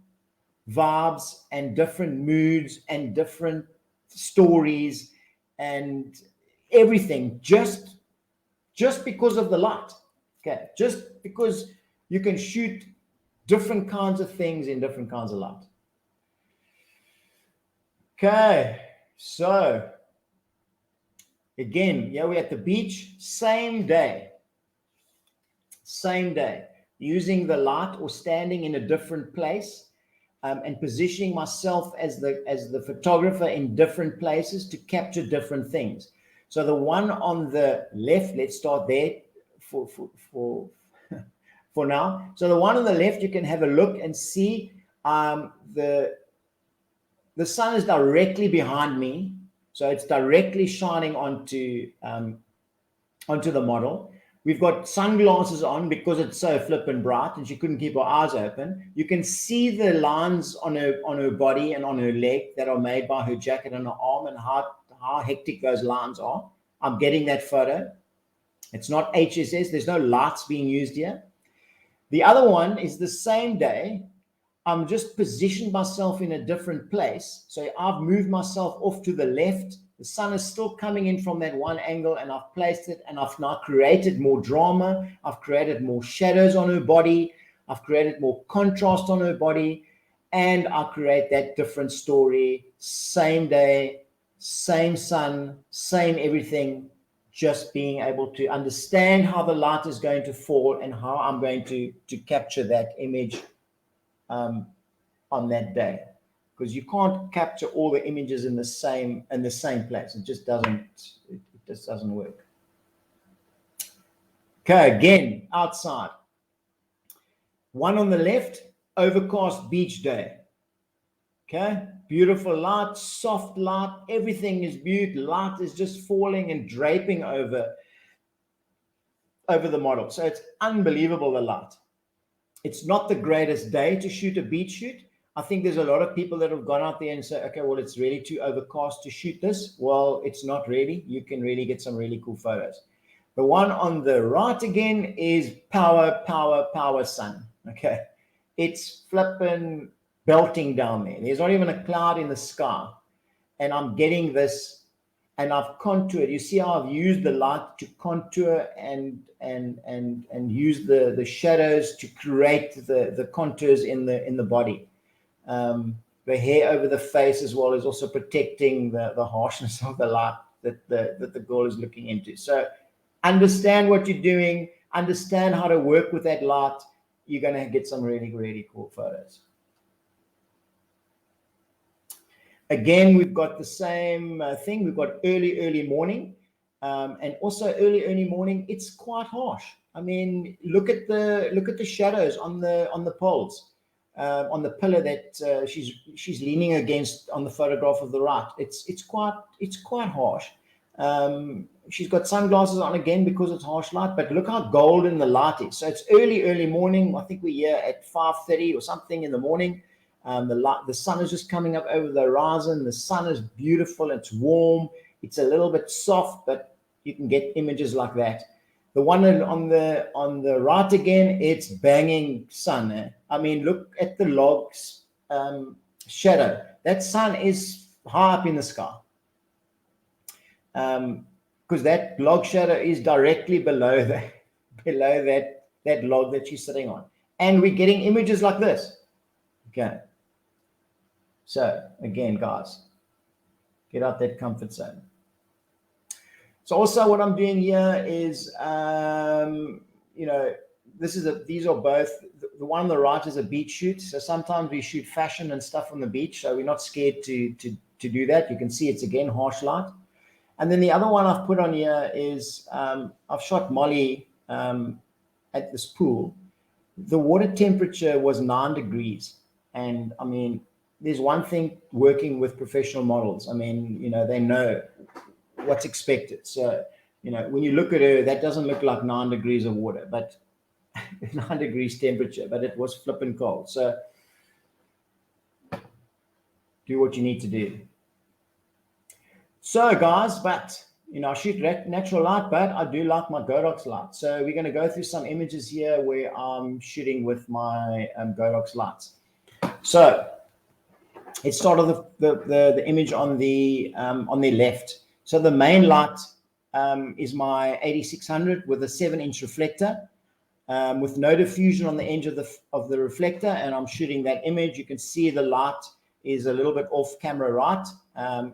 vibes and different moods and different stories and everything just because of the light. Okay, just because you can shoot different kinds of things in different kinds of light. Okay, so again, yeah, we're at the beach, same day, using the light or standing in a different place, and positioning myself as the photographer in different places to capture different things. So the one on the left, let's start there for now. So the one on the left, you can have a look and see the sun is directly behind me. So it's directly shining onto the model. We've got sunglasses on because it's so flippin' bright and she couldn't keep her eyes open. You can see the lines on her body and on her leg that are made by her jacket and her arm, and how hectic those lines are. I'm getting that photo. It's not HSS. There's no lights being used here. The other one is the same day. I'm just positioned myself in a different place. So I've moved myself off to the left. The sun is still coming in from that one angle, and I've placed it, and I've now created more drama. I've created more shadows on her body. I've created more contrast on her body, and I create that different story. Same day, same sun, same everything. Just being able to understand how the light is going to fall and how I'm going to capture that image on that day, because you can't capture all the images in the same place. It just doesn't work. Okay, again, outside. One on the left, overcast beach day. Okay, beautiful light, soft light, everything is beautiful. Light is just falling and draping over the model. So it's unbelievable, the light. It's not the greatest day to shoot a beach shoot. I think there's a lot of people that have gone out there and say, okay, well, it's really too overcast to shoot this. Well, it's not really. You can really get some really cool photos. The one on the right again is power sun. Okay, it's flipping belting down there. There's not even a cloud in the sky, and I'm getting this, and I've contoured. You see how I've used the light to contour and use the shadows to create the contours in the body. The hair over the face as well is also protecting the harshness of the light that the girl is looking into. So understand what you're doing, understand how to work with that light. You're going to get some really, really cool photos. Again, we've got the same thing. We've got early morning, and also early morning. It's quite harsh. I mean, look at the shadows on the poles, on the pillar that she's leaning against on the photograph of the right. It's quite harsh. She's got sunglasses on again because it's harsh light, but look how golden the light is. So it's early morning. I think we're here at 5:30 or something in the morning. The sun is just coming up over the horizon. The sun is beautiful. It's warm. It's a little bit soft, but you can get images like that. The one on the right again, it's banging sun. I mean, look at the log's shadow. That sun is high up in the sky. Because that log shadow is directly below that log that she's sitting on. And we're getting images like this. Okay. So again, guys, get out that comfort zone. So also what I'm doing here is, you know, these are both, the one on the right is a beach shoot. So sometimes we shoot fashion and stuff on the beach. So we're not scared to do that. You can see it's again harsh light. And then the other one I've put on here is I've shot Molly at this pool. The water temperature was 9 degrees. And I mean, there's one thing working with professional models. I mean, you know, they know what's expected. So, you know, when you look at her, that doesn't look like 9 degrees of water, but 9 degrees temperature, but it was flipping cold. So do what you need to do. So guys, but you know, I shoot natural light, but I do like my Godox light. So we're going to go through some images here where I'm shooting with my Godox lights. So let's start with the image on the left. So the main light is my 8600 with a 7-inch reflector with no diffusion on the edge of the reflector, and I'm shooting that image. You can see the light is a little bit off camera right.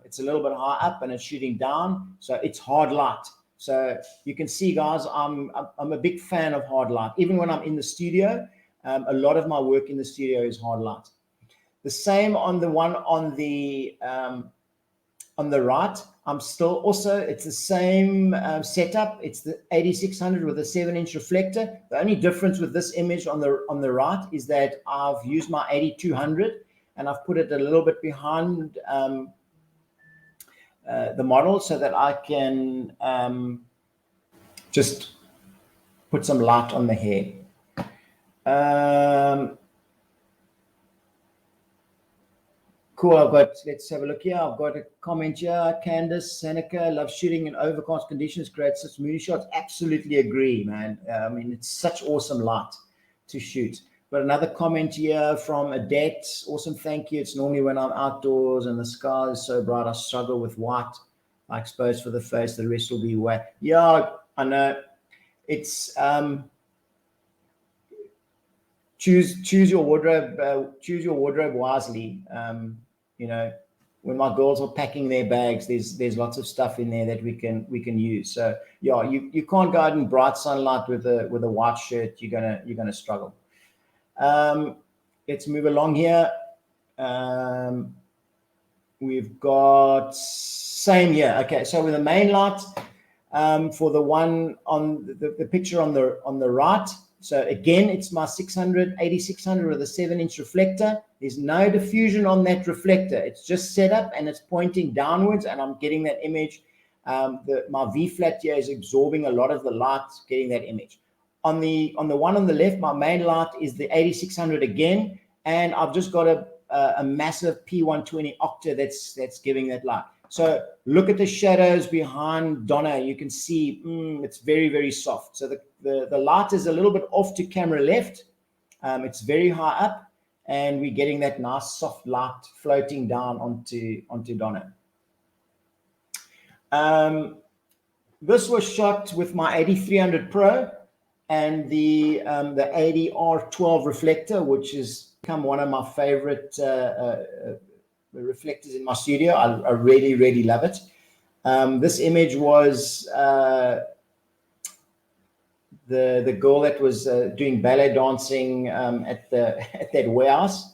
It's a little bit high up and it's shooting down, so it's hard light. So you can see, guys, I'm a big fan of hard light. Even when I'm in the studio, a lot of my work in the studio is hard light. The same on the one on the right. I'm still also, it's the same setup. It's the 8600 with a 7-inch reflector. The only difference with this image on the right is that I've used my 8200 and I've put it a little bit behind the model so that I can just put some light on the hair. Cool, let's have a look here. I've got a comment here. Candace, Seneca, love shooting in overcast conditions, great such moody shots. Absolutely agree, man. I mean, it's such awesome light to shoot. But another comment here from Adette. Awesome, thank you. It's normally when I'm outdoors and the sky is so bright, I struggle with white. I expose for the face, the rest will be wet. Yeah, I know. It's choose your wardrobe wisely. You know, when my girls are packing their bags, there's lots of stuff in there that we can use. So yeah, you can't go out in bright sunlight with a white shirt. You're gonna struggle. Let's move along here. We've got same here. Okay, so with the main light for the one on the picture on the right. So again, it's my 8600 with a 7-inch reflector. There's no diffusion on that reflector. It's just set up and it's pointing downwards, and I'm getting that image. My V flat here is absorbing a lot of the light, getting that image. On the one on the left, my main light is the 8600 again, and I've just got a massive P120 Octa that's giving that light. So look at the shadows behind Donna. You can see it's very, very soft. So the light is a little bit off to camera left. It's very high up, and we're getting that nice soft light floating down onto Donna. This was shot with my 8300 Pro and the 80R12 reflector, which has become one of my favorite reflectors in my studio. I really, really love it. This image was the girl that was doing ballet dancing at that warehouse.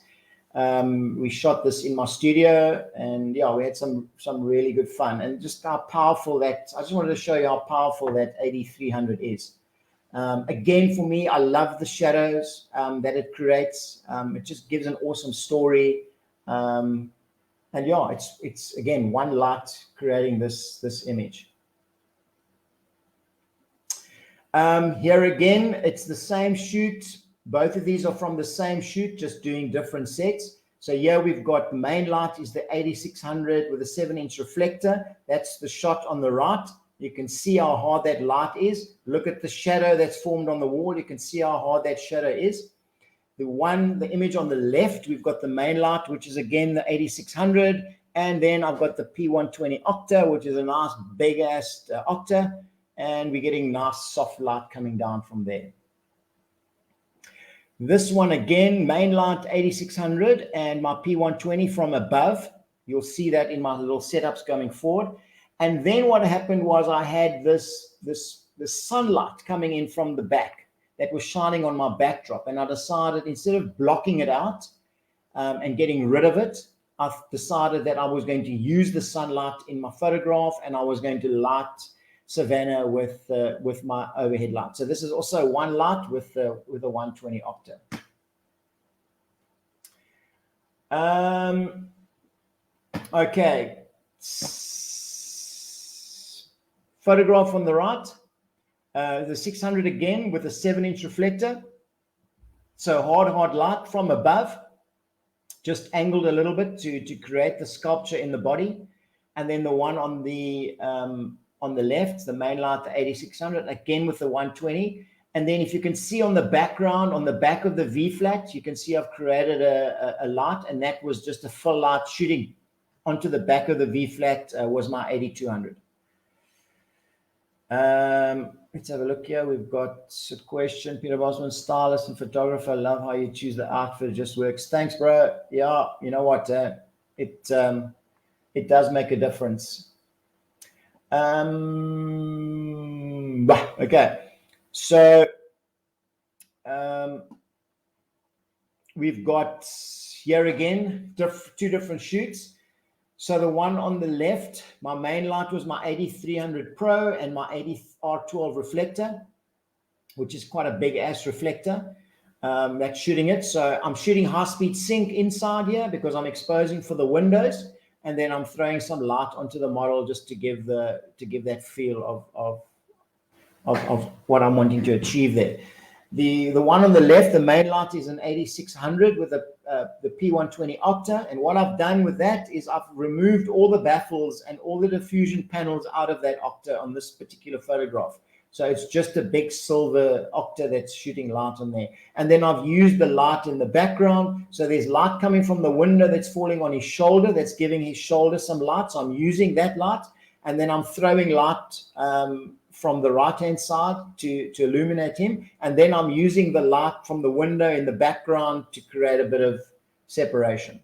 We shot this in my studio, and yeah, we had some really good fun, and just how powerful that. I just wanted to show you how powerful that 8300 is. Again, for me, I love the shadows that it creates. It just gives an awesome story. And yeah, it's again one light creating this image. Here again, it's the same shoot. Both of these are from the same shoot, just doing different sets. So here we've got main light is the 8600 with a 7-inch reflector. That's the shot on the right. You can see how hard that light is. Look at the shadow that's formed on the wall. You can see how hard that shadow is. The image on the left, we've got the main light, which is again the 8600. And then I've got the P120 Octa, which is a nice big ass Octa. And we're getting nice soft light coming down from there. This one again, main light 8600 and my P120 from above. You'll see that in my little setups going forward. And then what happened was I had this sunlight coming in from the back that was shining on my backdrop. And I decided, instead of blocking it out and getting rid of it, I've decided that I was going to use the sunlight in my photograph, and I was going to light Savannah with my overhead light. So this is also one light with the 120 Octa. Okay. Photograph on the right. The 600 again with a 7-inch reflector. So hard light from above, just angled a little bit to create the sculpture in the body. And then the one on the left, the main light, the 8600, again with the 120. And then if you can see on the background, on the back of the V-flat, you can see I've created a light, and that was just a full light shooting onto the back of the V-flat was my 8200. Let's have a look here. We've got a question. Peter Bosman, stylist and photographer. I love how you choose the outfit. It just works. Thanks, bro. Yeah, you know what? It does make a difference. Okay. So we've got here again two different shoots. So the one on the left, my main light was my 8300 Pro and my 80R12 reflector, which is quite a big ass reflector. That's shooting it. So I'm shooting high speed sync inside here because I'm exposing for the windows, and then I'm throwing some light onto the model just to give that feel of what I'm wanting to achieve there. The one on the left, the main light, is an 8600 with the P120 Octa, and what I've done with that is I've removed all the baffles and all the diffusion panels out of that Octa on this particular photograph. So it's just a big silver Octa that's shooting light on there. And then I've used the light in the background. So there's light coming from the window that's falling on his shoulder, that's giving his shoulder some light. So I'm using that light, and then I'm throwing light from the right-hand side to illuminate him. And then I'm using the light from the window in the background to create a bit of separation.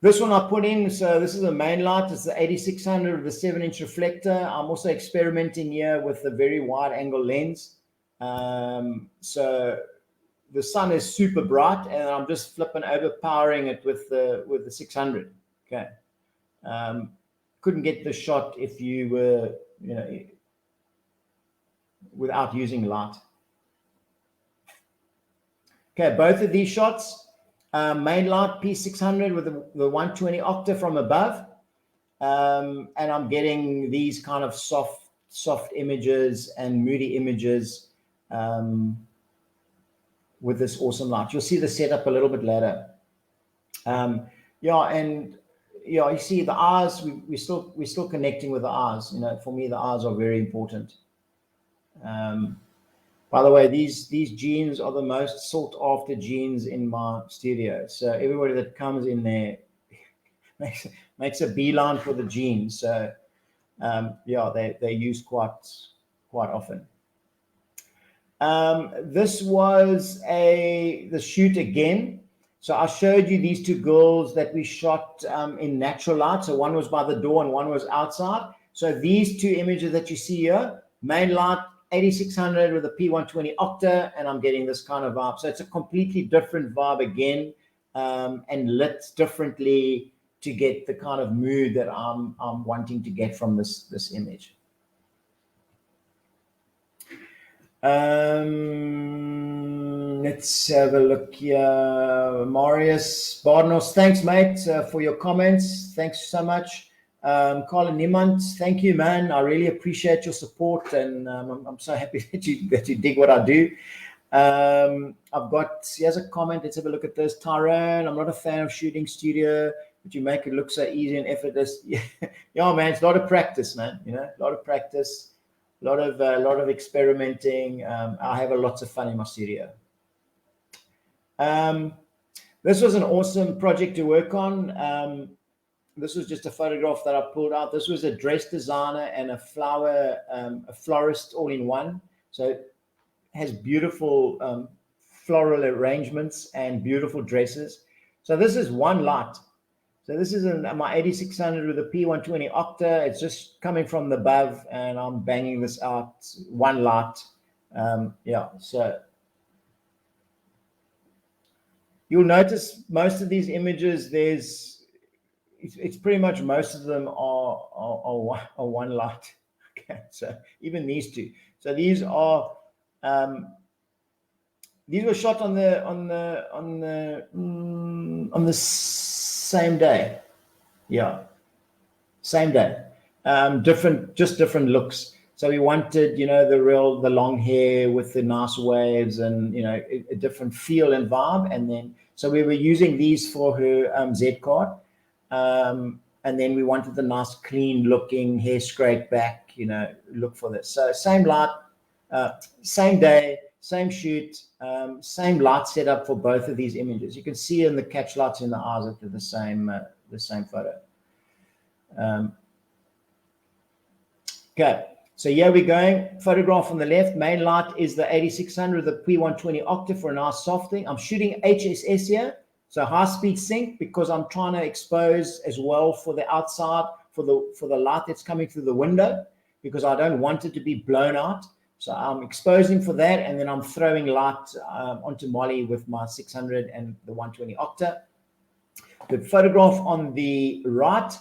This one I put in, so this is a main light. It's the 8600 with a 7-inch reflector. I'm also experimenting here with a very wide angle lens. So the sun is super bright, and I'm just flipping overpowering it with the 600. Okay. Couldn't get the shot if you were, without using light. Okay, both of these shots, main light P600 with the 120 Octa from above, and I'm getting these kind of soft images and moody images with this awesome light. You'll see the setup a little bit later. You see the eyes. We're still connecting with the eyes. For me, the eyes are very important. By the way, these jeans are the most sought after jeans in my studio. So everybody that comes in there makes a beeline for the jeans. So they're used quite often. This was the shoot again. So I showed you these two girls that we shot in natural light. So one was by the door and one was outside. So these two images that you see here, main light 8600 with a P120 Octa, and I'm getting this kind of vibe. So it's a completely different vibe again, and lit differently to get the kind of mood that I'm wanting to get from this image. Let's have a look here. Marius Barnos, thanks, mate, for your comments. Thanks so much. Colin Niemand, thank you, man. I really appreciate your support, and I'm so happy that you dig what I do. I've got, here's a comment. Let's have a look at this. Tyrone, I'm not a fan of shooting studio, but you make it look so easy and effortless. Yeah, man, it's a lot of practice, man. You know, a lot of practice, a lot of experimenting. I have lots of fun in my studio. This was an awesome project to work on. This was just a photograph that I pulled out. This was a dress designer and a florist all in one. So it has beautiful floral arrangements and beautiful dresses. So this is one light. So this is my 8600 with a P120 Octa. It's just coming from the above, and I'm banging this out, one light. Yeah, so you'll notice most of these images, it's pretty much most of them are one light. Okay, so even these two. So these were shot on the same day. Yeah, same day. Different looks. So we wanted, you know, the long hair with the nice waves, and, you know, a different feel and vibe. And then so we were using these for her Z card. And then we wanted the nice, clean looking hair scraped back, you know, look for this. So same light, same day, same shoot, same light setup for both of these images. You can see in the catch lights in the eyes that they're the same photo. Okay, so here we're going. Photograph on the left. Main light is the 8600, the P120 Octa for a nice softening. I'm shooting HSS here. So high speed sync, because I'm trying to expose as well for the outside, for the light that's coming through the window, because I don't want it to be blown out. So I'm exposing for that, and then I'm throwing light onto Molly with my 600 and the 120 Octa. The photograph on the right,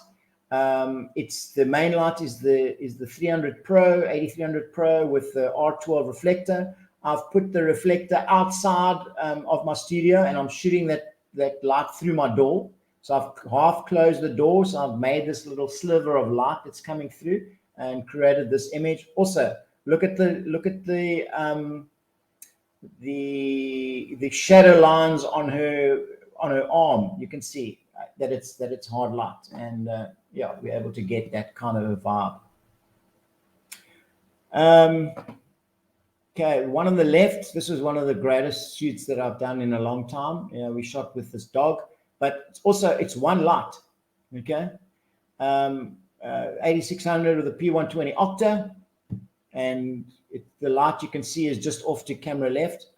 it's the main light is the 300 Pro, 8300 Pro with the R12 reflector. I've put the reflector outside of my studio, and I'm shooting that light through my door. So I've half closed the door, so I've made this little sliver of light that's coming through and created this image. Also, look at the shadow lines on her arm. You can see that it's hard light, and yeah, we're able to get that kind of a vibe. Okay, one on the left, this was one of the greatest shoots that I've done in a long time. You know, we shot with this dog, but it's one light, okay? 8600 with a P120 Octa, and the light you can see is just off to camera left.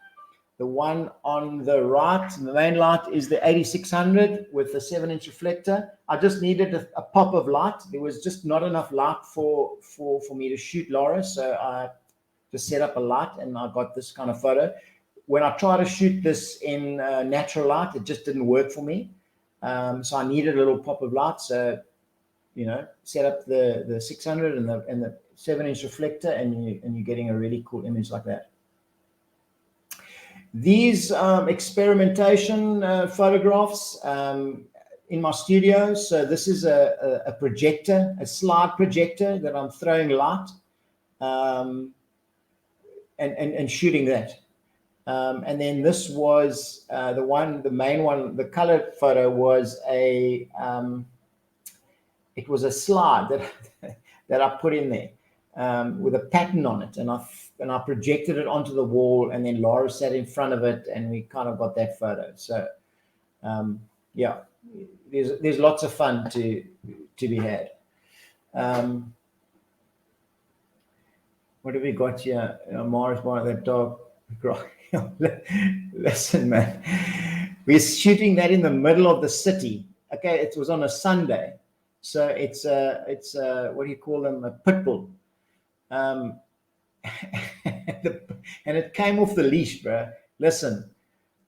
The one on the right, the main light, is the 8600 with the 7-inch reflector. I just needed a pop of light. There was just not enough light for me to shoot Laura, so I just set up a light, and I got this kind of photo. When I tried to shoot this in natural light, it just didn't work for me. So I needed a little pop of light. So, you know, set up the 600 and the 7-inch reflector, and you're getting a really cool image like that. These experimentation photographs in my studio. So this is a projector, a slide projector that I'm throwing light. And shooting that. And then this was the main one, the color photo was it was a slide that I put in there with a pattern on it, and I projected it onto the wall, and then Laura sat in front of it, and we kind of got that photo. So yeah, there's lots of fun to be had. What have we got here? Mars, one of that dog. Listen, man, we're shooting that in the middle of the city. Okay, it was on a Sunday, so it's what do you call them? A pit bull, and it came off the leash, bro. Listen,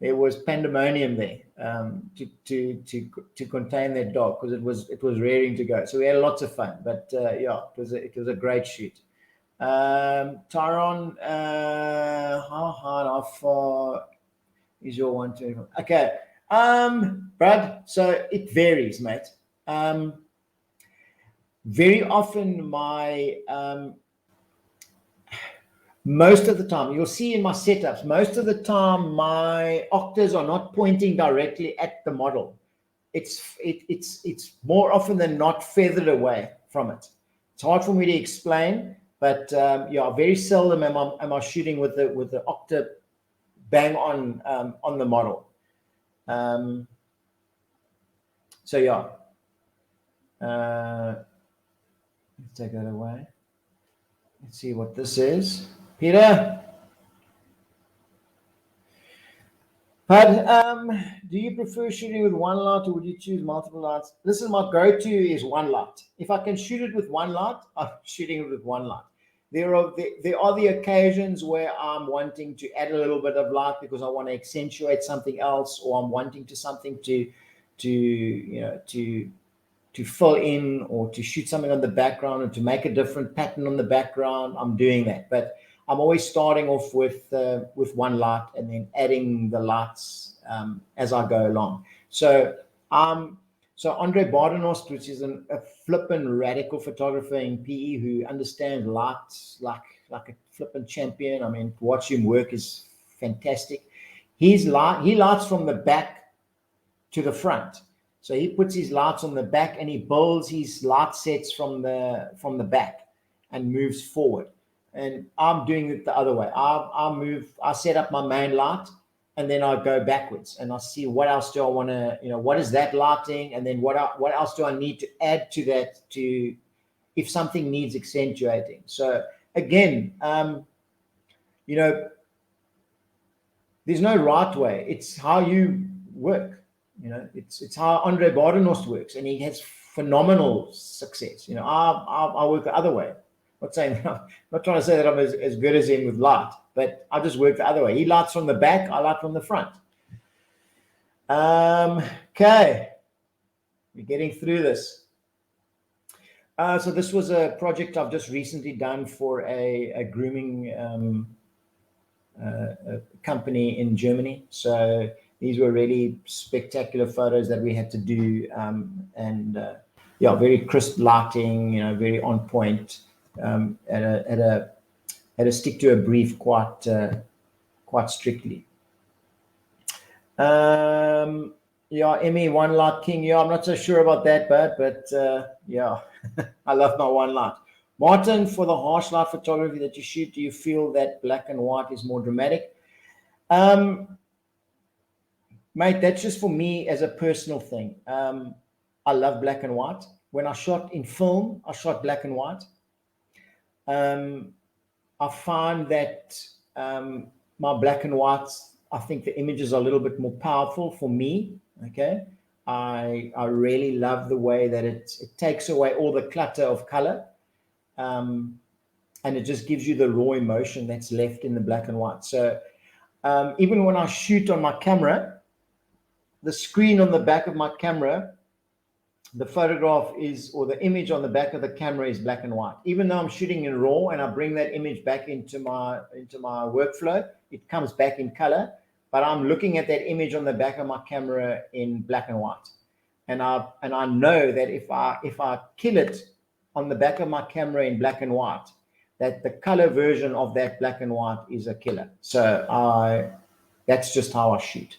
there was pandemonium there to contain that dog, because it was raring to go. So we had lots of fun, but yeah, it was a great shoot. Tyron, how far is your 120? Okay, Brad. So it varies, mate. very often most of the time, you'll see in my setups, most of the time my Octas are not pointing directly at the model. It's more often than not feathered away from it. It's hard for me to explain, but yeah, very seldom am I shooting with the Octa bang on the model. So yeah, let's take that away. Let's see what this is. Peter? But do you prefer shooting with one light, or would you choose multiple lights? Listen, my go-to is one light. If I can shoot it with one light, I'm shooting it with one light. There are the occasions where I'm wanting to add a little bit of light because I want to accentuate something else, or I'm wanting to fill in, or to shoot something on the background, or to make a different pattern on the background. I'm doing that, but I'm always starting off with one light and then adding the lights as I go along. So Andre Bardenost, which is a flippin' radical photographer in PE who understands lights like a flippin' champion. I mean, to watch him work is fantastic. He lights from the back to the front. So he puts his lights on the back and he builds his light sets from the back and moves forward. And I'm doing it the other way. I set up my main light and then I go backwards and I see what else do I want to, what is that lighting? And then what else do I need to add to that if something needs accentuating? So again, there's no right way. It's how you work. It's how Andre Bardenost works, and he has phenomenal success. I work the other way. I'm not trying to say that I'm as good as him with light, but I just work the other way. He lights from the back, I light from the front. Okay, we're getting through this. So this was a project I've just recently done for a grooming company in Germany. So these were really spectacular photos that we had to do, yeah, very crisp lighting, very on point. Had to stick to a brief quite strictly. Yeah, Emmy, one light king. Yeah, I'm not so sure about that, but yeah, I love my one light. Martin, for the harsh light photography that you shoot, do you feel that black and white is more dramatic? Mate, that's just for me as a personal thing. I love black and white. When I shot in film, I shot black and white. I find that my black and whites, I think the images are a little bit more powerful for me. Okay, I really love the way that it takes away all the clutter of color, and it just gives you the raw emotion that's left in the black and white. So even when I shoot on my camera, the screen on the back of my camera, the photograph or the image on the back of the camera is black and white. Even though I'm shooting in RAW and I bring that image back into my workflow, it comes back in color, but I'm looking at that image on the back of my camera in black and white. And I know that if I kill it on the back of my camera in black and white, that the color version of that black and white is a killer. So that's just how I shoot.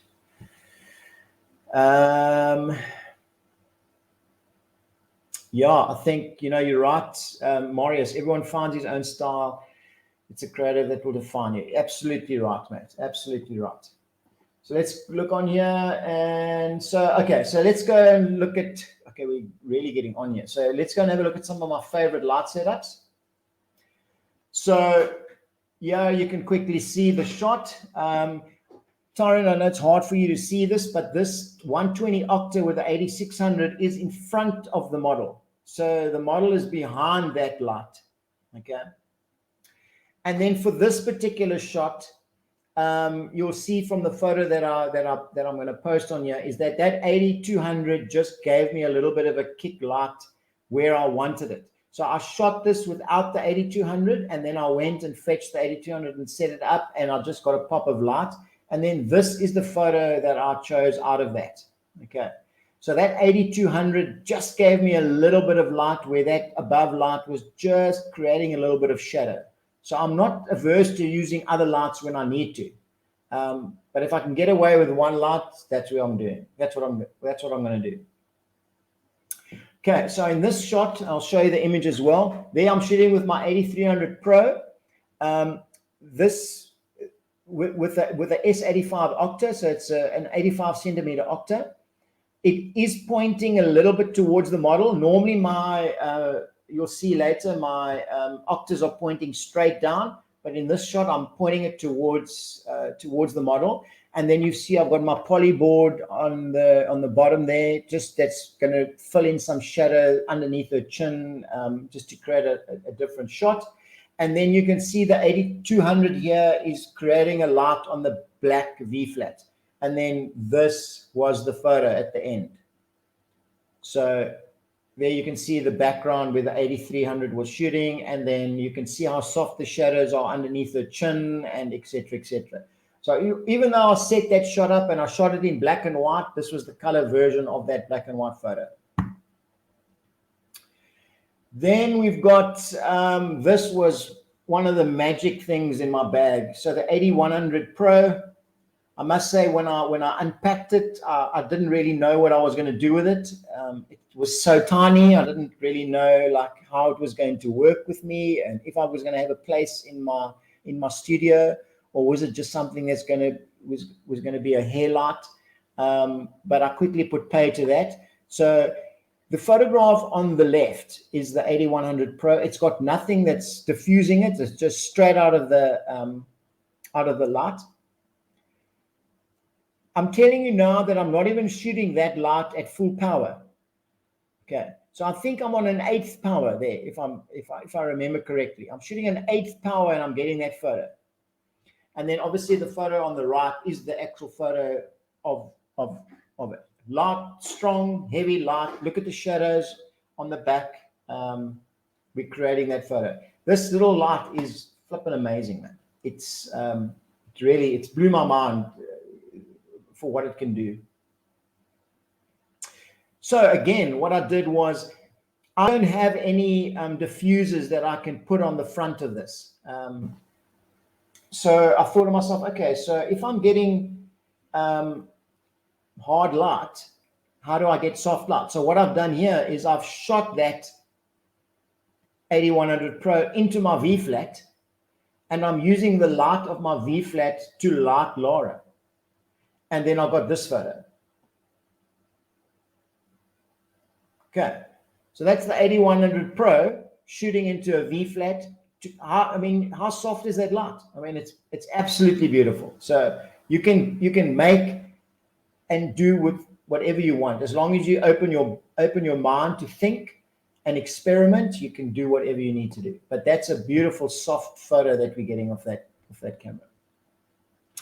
Yeah, I think, you're right, Marius. Everyone finds his own style. It's a creative that will define you. Absolutely right, mate. Absolutely right. So let's look on here. And so let's go and look at, we're really getting on here. So let's go and have a look at some of my favorite light setups. So yeah, you can quickly see the shot. Tyron, I know it's hard for you to see this, but this 120 Octa with the 8600 is in front of the model. So the model is behind that light, okay? And then for this particular shot, you'll see from the photo that I'm going to post on here is that 8200 just gave me a little bit of a kick light where I wanted it. So I shot this without the 8200, and then I went and fetched the 8200 and set it up, and I just got a pop of light. And then this is the photo that I chose out of that. Okay. So that 8200 just gave me a little bit of light where that above light was just creating a little bit of shadow. So I'm not averse to using other lights when I need to. But if I can get away with one light, that's what I'm doing. That's what I'm going to do. Okay, so in this shot, I'll show you the image as well. There I'm shooting with my 8300 Pro. This with the S85 Octa, so it's an 85 centimeter Octa. It is pointing a little bit towards the model. Normally you'll see later, my Octas are pointing straight down, but in this shot, I'm pointing it towards the model. And then you see I've got my poly board on the bottom there, just that's going to fill in some shadow underneath her chin, just to create a different shot. And then you can see the 8200 here is creating a light on the black V-flat. And then this was the photo at the end. So there you can see the background where the 8300 was shooting, and then you can see how soft the shadows are underneath the chin, and etc., etc. So even though I set that shot up and I shot it in black and white, this was the color version of that black and white photo. Then we've got, this was one of the magic things in my bag. So the 8100 Pro, I must say when I unpacked it, I didn't really know what I was going to do with it. It was so tiny. I didn't really know like how it was going to work with me, and if I was going to have a place in my studio, or was it just something that's was going to be a hair light? But I quickly put pay to that. So the photograph on the left is the 8100 Pro. It's got nothing that's diffusing it. It's just straight out of the light. I'm telling you now that I'm not even shooting that light at full power. Okay, so I think I'm on an 8th power there, if I remember correctly. I'm shooting an 8th power and I'm getting that photo. And then obviously the photo on the right is the actual photo of it. Light, strong, heavy light. Look at the shadows on the back. We're creating that photo. This little light is flipping amazing, man. It's blew my mind for what it can do. So again, what I did was, I don't have any diffusers that I can put on the front of this. So I thought to myself, okay, so if I'm getting hard light, how do I get soft light? So what I've done here is I've shot that 8100 Pro into my V-flat, and I'm using the light of my V-flat to light Lara. And then I've got this photo. Okay, so that's the 8100 Pro shooting into a V-flat. How soft is that light? I mean, it's absolutely beautiful. So you can make and do with whatever you want, as long as you open your mind to think and experiment. You can do whatever you need to do. But that's a beautiful soft photo that we're getting off that camera.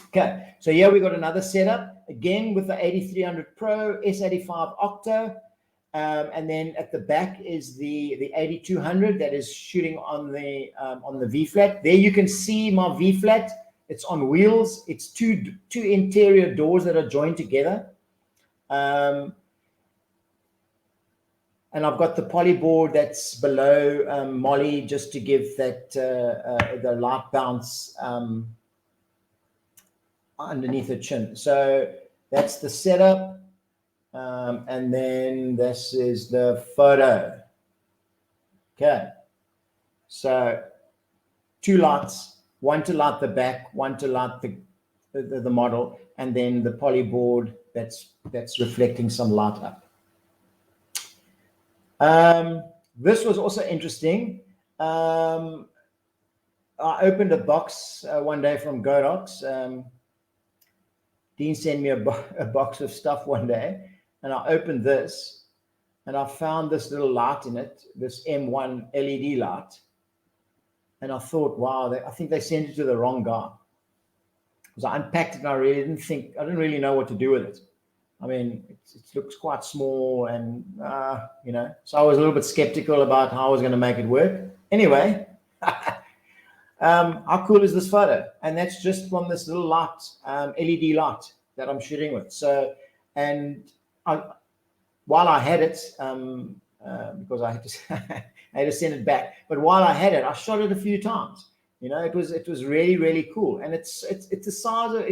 Okay, so here we got another setup again with the 8300 Pro S85 Octa. And then at the back is the 8200 that is shooting on the V-flat. There you can see my V-flat. It's on wheels. It's two interior doors that are joined together. And I've got the poly board that's below Molly, just to give that the light bounce underneath the chin. So that's the setup. And then this is the photo. Okay, so 2 lights, one to light the back, one to light the model, and then the poly board that's reflecting some light up. This was also interesting. I opened a box one day from Godox. Dean sent me a box of stuff one day, and I opened this, and I found this little light in it, this M1 LED light. And I thought, wow, I think they sent it to the wrong guy. Because I unpacked it and I didn't really know what to do with it. I mean, it looks quite small, and, so I was a little bit skeptical about how I was going to make it work. Anyway, how cool is this photo? And that's just from this little light, LED light that I'm shooting with. So, and while I had it, because I had to I had to send it back. But while I had it, I shot it a few times. You know, it was really, really cool. And it's the size of,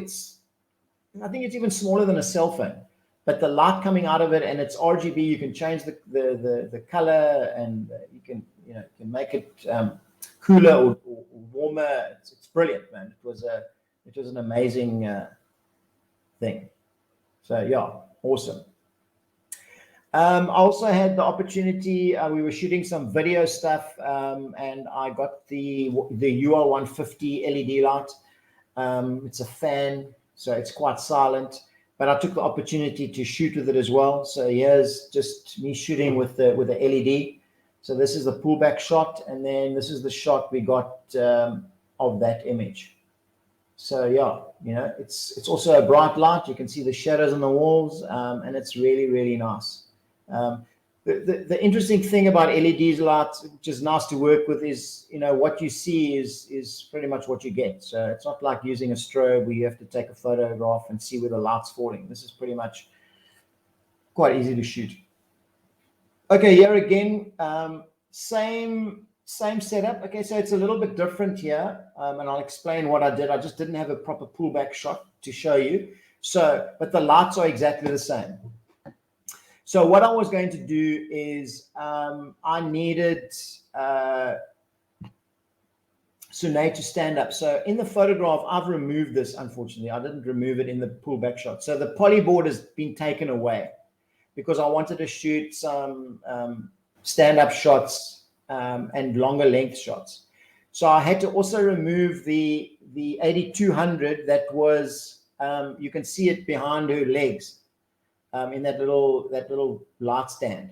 I think it's even smaller than a cell phone. But the light coming out of it, and it's RGB, you can change the color, and you can make it cooler or warmer. It's brilliant, man. It was an amazing thing. So yeah, awesome. I also had the opportunity, we were shooting some video stuff, and I got the UL150 LED light. It's a fan, so it's quite silent, but I took the opportunity to shoot with it as well. So here's just me shooting with the LED. So this is the pullback shot, and then this is the shot we got of that image. So yeah, you know, it's also a bright light. You can see the shadows on the walls, and it's really, really nice. The interesting thing about LEDs lights, which is nice to work with, is, you know, what you see is pretty much what you get. So it's not like using a strobe where you have to take a photograph and see where the light's falling. This is pretty much quite easy to shoot. Okay, here again, same setup. Okay, so it's a little bit different here, and I'll explain what I did. I just didn't have a proper pullback shot to show you. So, but the lights are exactly the same. So what I was going to do is I needed Sune to stand up. So in the photograph, I've removed this, unfortunately. I didn't remove it in the pullback shot. So the polyboard has been taken away because I wanted to shoot some stand-up shots and longer length shots. So I had to also remove the 8200 that was, you can see it behind her legs. In that little light stand.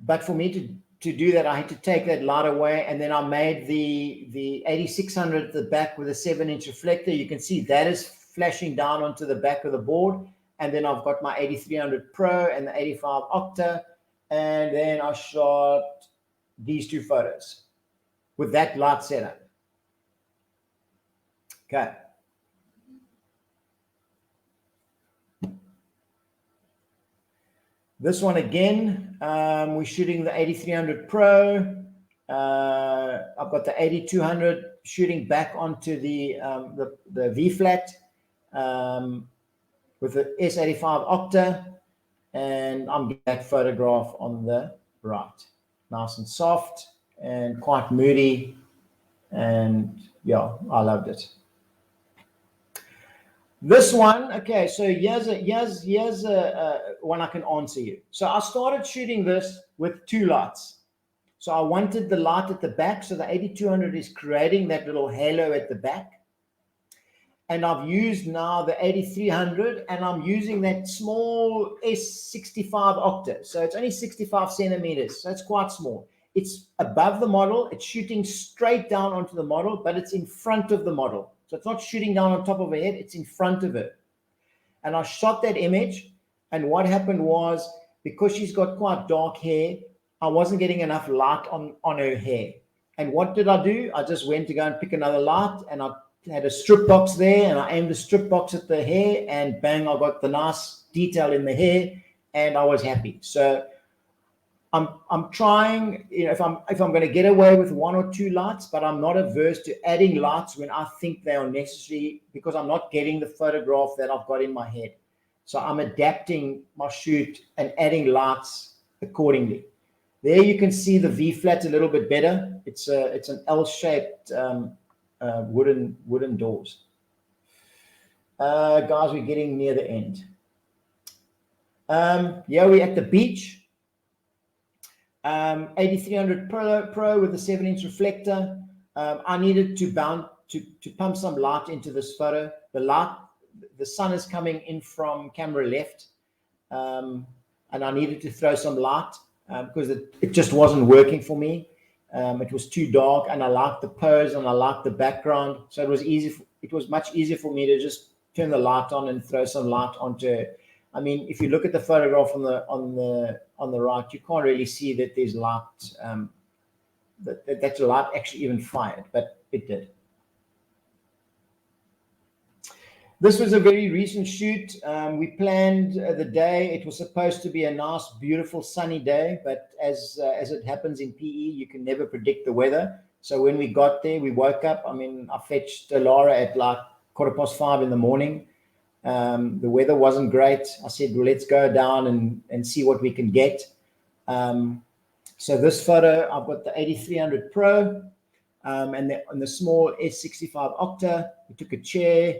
But for me to do that, I had to take that light away, and then I made the 8600 at the back with a 7-inch reflector. You can see that is flashing down onto the back of the board, and then I've got my 8300 Pro and the 85 Octa, and then I shot these two photos with that light setup. Okay. This one again, we're shooting the 8300 Pro. I've got the 8200 shooting back onto the V flat with the S85 Octa, and I'm getting that photograph on the right. Nice and soft and quite moody, and yeah, I loved it. This one, okay, so here's a one I can answer you. So I started shooting this with two lights. So I wanted the light at the back, so the 8200 is creating that little halo at the back. And I've used now the 8300, and I'm using that small S65 Octa. So it's only 65 centimeters, so it's quite small. It's above the model, it's shooting straight down onto the model, but it's in front of the model. So it's not shooting down on top of her head, it's in front of her. And I shot that image, and what happened was, because she's got quite dark hair, I wasn't getting enough light on her hair. And what did I do? I just went to go and pick another light, and I had a strip box there, and I aimed the strip box at the hair, and bang, I got the nice detail in the hair, and I was happy. So I'm trying, you know, if I'm going to get away with one or two lights, but I'm not averse to adding lights when I think they are necessary, because I'm not getting the photograph that I've got in my head. So I'm adapting my shoot and adding lights accordingly. There you can see the V flat a little bit better. It's an L-shaped wooden doors. Guys, we're getting near the end. Yeah, we're at the beach. 8300 Pro with a 7-inch reflector. I needed to pump some light into this photo. The sun is coming in from camera left, and I needed to throw some light because it just wasn't working for me. It was too dark, and I liked the pose and I liked the background, so it was easy. It was much easier for me to just turn the light on and throw some light onto it. I mean, if you look at the photograph on the right, you can't really see that there's light, that the light actually even fired, but it did. This was a very recent shoot. We planned the day. It was supposed to be a nice, beautiful, sunny day, but as it happens in PE, you can never predict the weather. So when we got there, we woke up. I mean, I fetched Lara at like 5:15 in the morning. The weather wasn't great. I said, well, let's go down and see what we can get. So this photo, I've got the 8300 Pro and the small S65 Octa. We took a chair.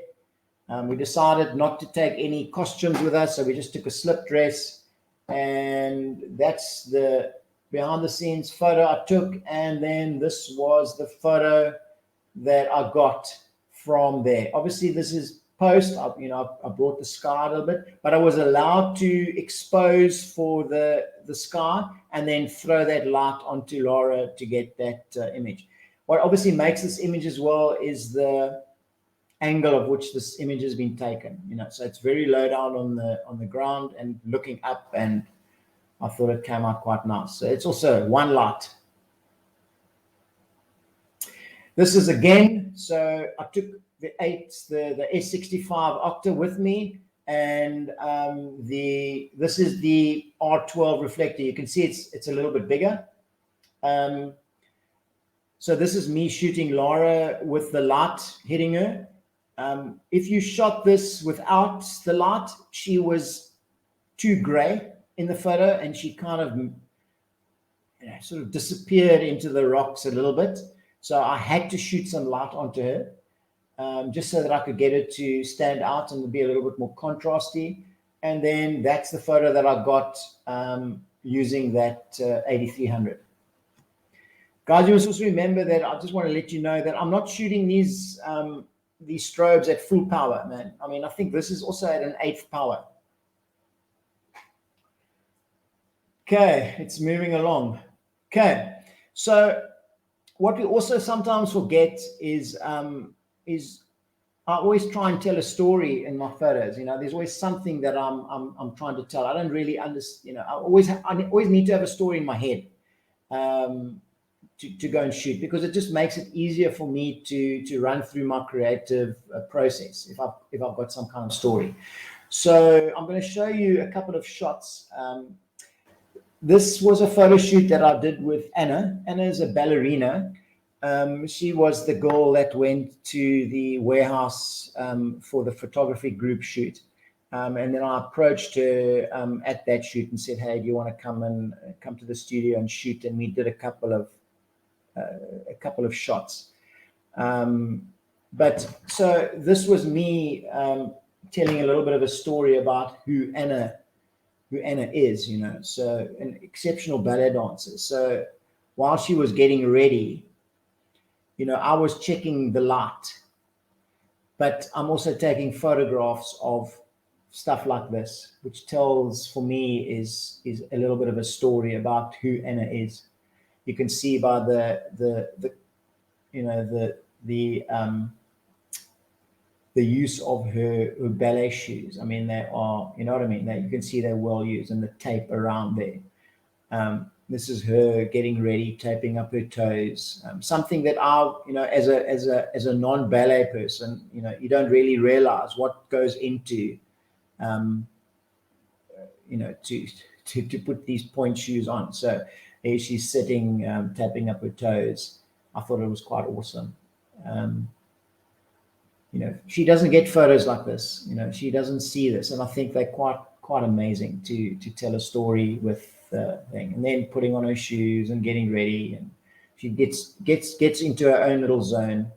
We decided not to take any costumes with us, so we just took a slip dress, and that's the behind the scenes photo I took. And then this was the photo that I got from there. Obviously, this is post. I brought the sky a little bit, but I was allowed to expose for the sky and then throw that light onto Lara to get that image. What obviously makes this image as well is the angle of which this image has been taken, so it's very low down on the ground and looking up, and I thought it came out quite nice. So it's also one light. This is again, so I took the S65 Octa with me, and this is the R12 reflector. You can see it's a little bit bigger. So this is me shooting Lara with the light hitting her. If you shot this without the light, she was too gray in the photo, and she kind of sort of disappeared into the rocks a little bit. So I had to shoot some light onto her, just so that I could get her to stand out and be a little bit more contrasty. And then that's the photo that I got using that 8300. Guys, you must also remember that I just want to let you know that I'm not shooting these strobes at full power, man. I mean, I think this is also at an 8th power. Okay, it's moving along. Okay, so what we also sometimes forget is I always try and tell a story in my photos. There's always something that I'm trying to tell. I don't really understand. I always need to have a story in my head to go and shoot, because it just makes it easier for me to run through my creative process if I've got some kind of story. So I'm going to show you a couple of shots. This was a photo shoot that I did with Anna. Anna is a ballerina. She was the girl that went to the warehouse for the photography group shoot. And then I approached her at that shoot and said, hey, do you want to come to the studio and shoot? And we did a couple of shots. But so this was me telling a little bit of a story about who Anna is, so an exceptional ballet dancer. So while she was getting ready, I was checking the light, but I'm also taking photographs of stuff like this, which tells, for me, is a little bit of a story about who Anna is. You can see by the use of her ballet shoes. I mean, they are, you know what I mean? You can see they're well used, and the tape around there. This is her getting ready, taping up her toes. Something that as a non-ballet person, you don't really realize what goes into, to put these point shoes on. So here she's sitting, tapping up her toes. I thought it was quite awesome. She doesn't get photos like this. She doesn't see this, and I think they're quite amazing to tell a story with the thing. And then putting on her shoes and getting ready, and she gets into her own little zone.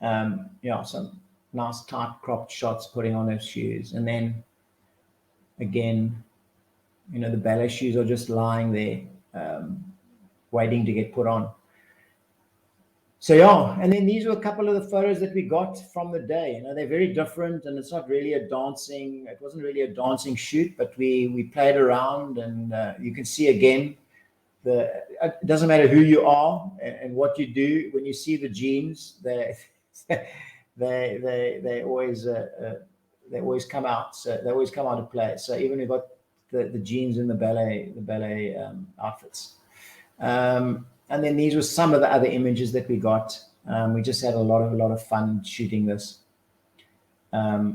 Some nice tight cropped shots, putting on her shoes, and then again, the ballet shoes are just lying there, waiting to get put on. So yeah, and then these were a couple of the photos that we got from the day. They're very different, and it's not really it wasn't really a dancing shoot, but we played around, and you can see again, it doesn't matter who you are and what you do. When you see the jeans, they always come out. So they always come out of play. So even we've got the jeans in the ballet outfits. And then these were some of the other images that we got. We just had a lot of fun shooting this. Yeah,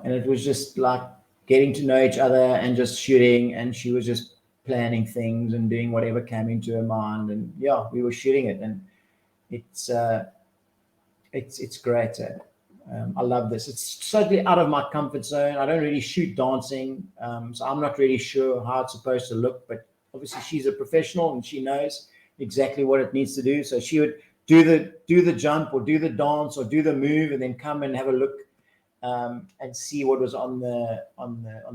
and it was just like getting to know each other and just shooting, and she was just planning things and doing whatever came into her mind, and yeah, we were shooting it, and it's great. I love this. It's totally out of my comfort zone. I don't really shoot dancing, so I'm not really sure how it's supposed to look, but obviously she's a professional and she knows exactly what it needs to do. So she would do the jump or do the dance or do the move and then come and have a look and see what was on the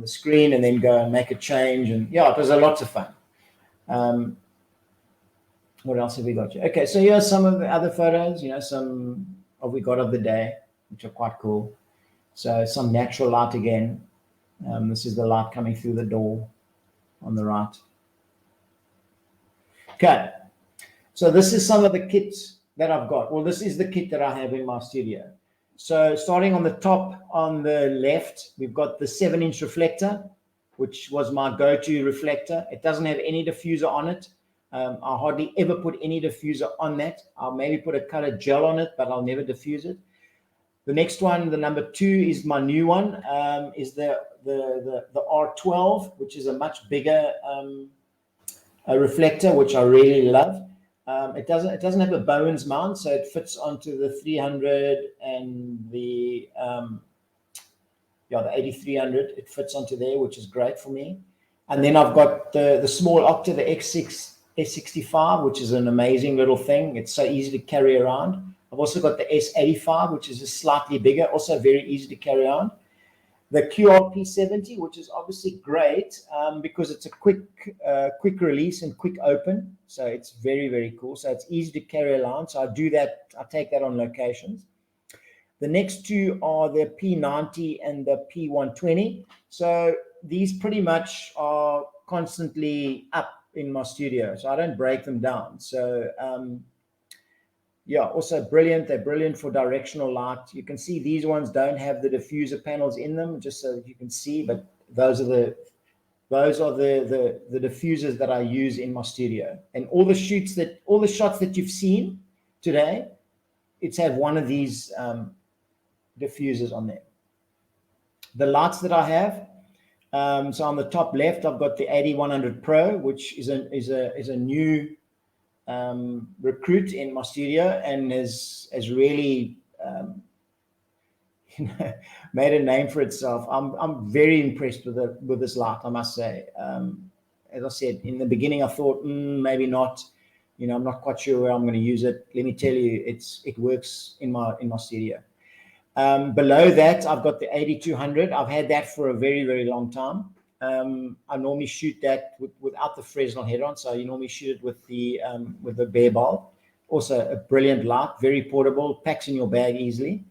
screen, and then go and make a change. And yeah, it was a lot of fun. What else have we got here? Okay, so here's some of the other photos, some of we got of the day, which are quite cool. So some natural light again. This is the light coming through the door on the right. Okay, so this is some of the kits that I've got. Well, this is the kit that I have in my studio. So starting on the top on the left, we've got the 7-inch reflector, which was my go-to reflector. It doesn't have any diffuser on it. I hardly ever put any diffuser on that. I'll maybe put a color gel on it, but I'll never diffuse it. The next one, the number 2, is my new one, is the R12, which is a much bigger a reflector, which I really love. It doesn't have a Bowens mount, so it fits onto the 300 and the 8300. It fits onto there, which is great for me. And then I've got the small Octa, the S65, which is an amazing little thing. It's so easy to carry around. I've also got the S85, which is just slightly bigger, also very easy to carry on. The P70, which is obviously great because it's a quick release and quick open. So it's very, very cool. So it's easy to carry around. So I do that. I take that on locations. The next two are the P90 and the P120. So these pretty much are constantly up in my studio. So I don't break them down. So yeah, also brilliant. They're brilliant for directional light. You can see these ones don't have the diffuser panels in them, just so that you can see, but those are the diffusers that I use in my studio. And all the shots that you've seen today, it's had one of these diffusers on there. The lights that I have, so on the top left, I've got the 8100 Pro, which is a new recruit in my studio, and has really made a name for itself. I'm very impressed with this light, I must say. As I said in the beginning, I thought maybe not. I'm not quite sure where I'm going to use it. Let me tell you, it works in my studio. Below that, I've got the 8200. I've had that for a very, very long time. I normally shoot that without the Fresnel head on, so you normally shoot it with the bare bulb. Also a brilliant light, very portable, packs in your bag easily.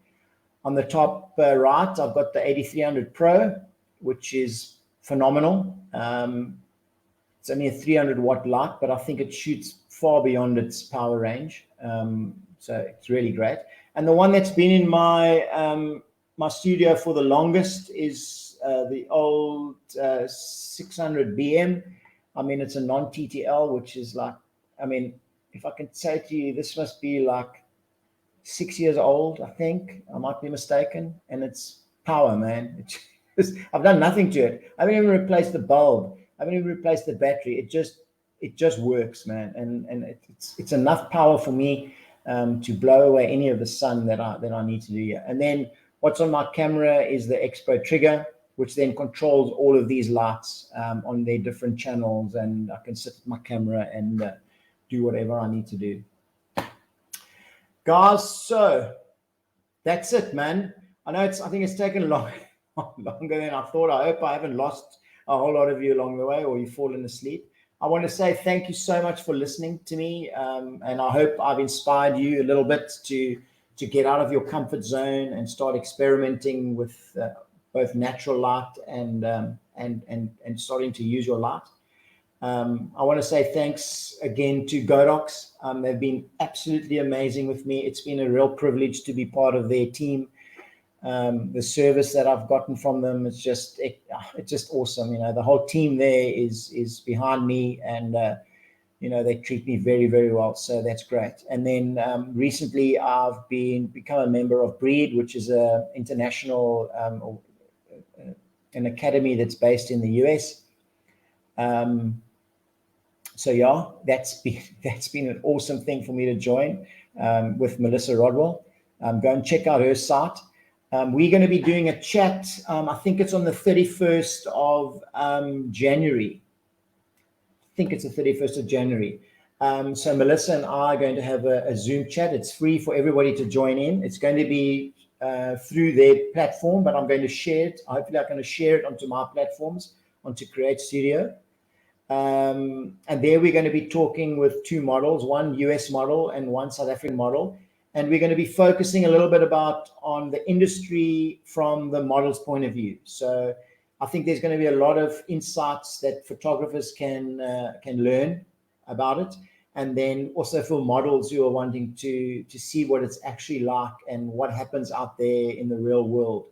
On the top right, I've got the 8300 Pro, which is phenomenal. It's only a 300 watt light, but I think it shoots far beyond its power range. So it's really great. And the one that's been in my my studio for the longest is the old 600 BM. I mean, it's a non-TTL, which is like, I mean, if I can say to you, this must be like 6 years old, I think. I might be mistaken. And it's power, man. I've done nothing to it. I haven't even replaced the bulb. I haven't even replaced the battery. It just works, man. And it's enough power for me to blow away any of the sun that I need to do here. And then what's on my camera is the X Pro trigger, which then controls all of these lights on their different channels, and I can sit with my camera and do whatever I need to do. Guys, so that's it, man. I think it's taken longer than I thought. I hope I haven't lost a whole lot of you along the way, or you've fallen asleep. I want to say thank you so much for listening to me, and I hope I've inspired you a little bit to get out of your comfort zone and start experimenting with both natural light and starting to use your light. I want to say thanks again to Godox. They've been absolutely amazing with me. It's been a real privilege to be part of their team. The service that I've gotten from them, it's just awesome. The whole team there is behind me, and they treat me very, very well. So that's great. And then recently I've become a member of Breed, which is a international, an academy that's based in the US. So yeah, that's been an awesome thing for me to join with Melissa Rodwell. Go and check out her site. We're going to be doing a chat. I think it's on the 31st of January. I think it's the 31st of January. So Melissa and I are going to have a Zoom chat. It's free for everybody to join in. It's going to be through their platform, but I'm going to share it. Hopefully I'm going to share it onto my platforms, onto Create Studio. And there we're going to be talking with two models, one US model and one South African model. And we're going to be focusing a little bit on the industry from the model's point of view. So I think there's going to be a lot of insights that photographers can learn about it. And then also for models who are wanting to see what it's actually like and what happens out there in the real world.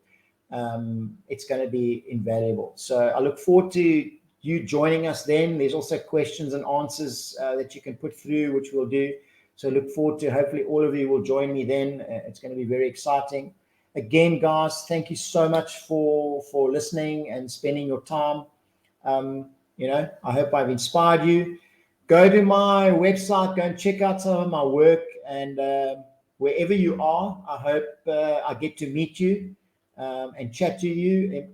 It's going to be invaluable. So I look forward to you joining us then. There's also questions and answers that you can put through, which we'll do. So look forward to, hopefully all of you will join me then. It's going to be very exciting. Again, guys, thank you so much for listening and spending your time. I hope I've inspired you. Go to my website, go and check out some of my work, and wherever you are, I hope I get to meet you and chat to you.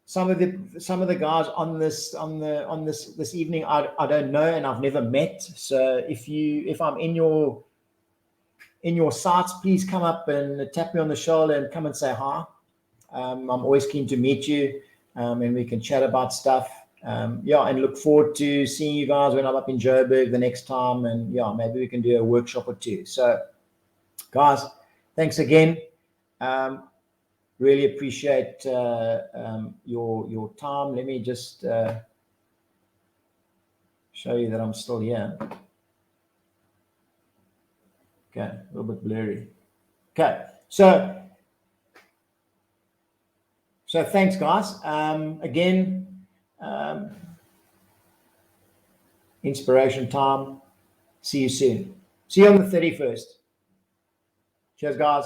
Some of the guys on this evening I don't know and I've never met. So if I'm in your sites, please come up and tap me on the shoulder and come and say hi. I'm always keen to meet you, and we can chat about stuff. And look forward to seeing you guys when I'm up in Joburg the next time, and maybe we can do a workshop or two. So guys, thanks again. Really appreciate your time. Let me just show you that I'm still here. Okay, a little bit blurry. Okay, so thanks, guys. Again, inspiration time. See you soon. See you on the 31st. Cheers, guys.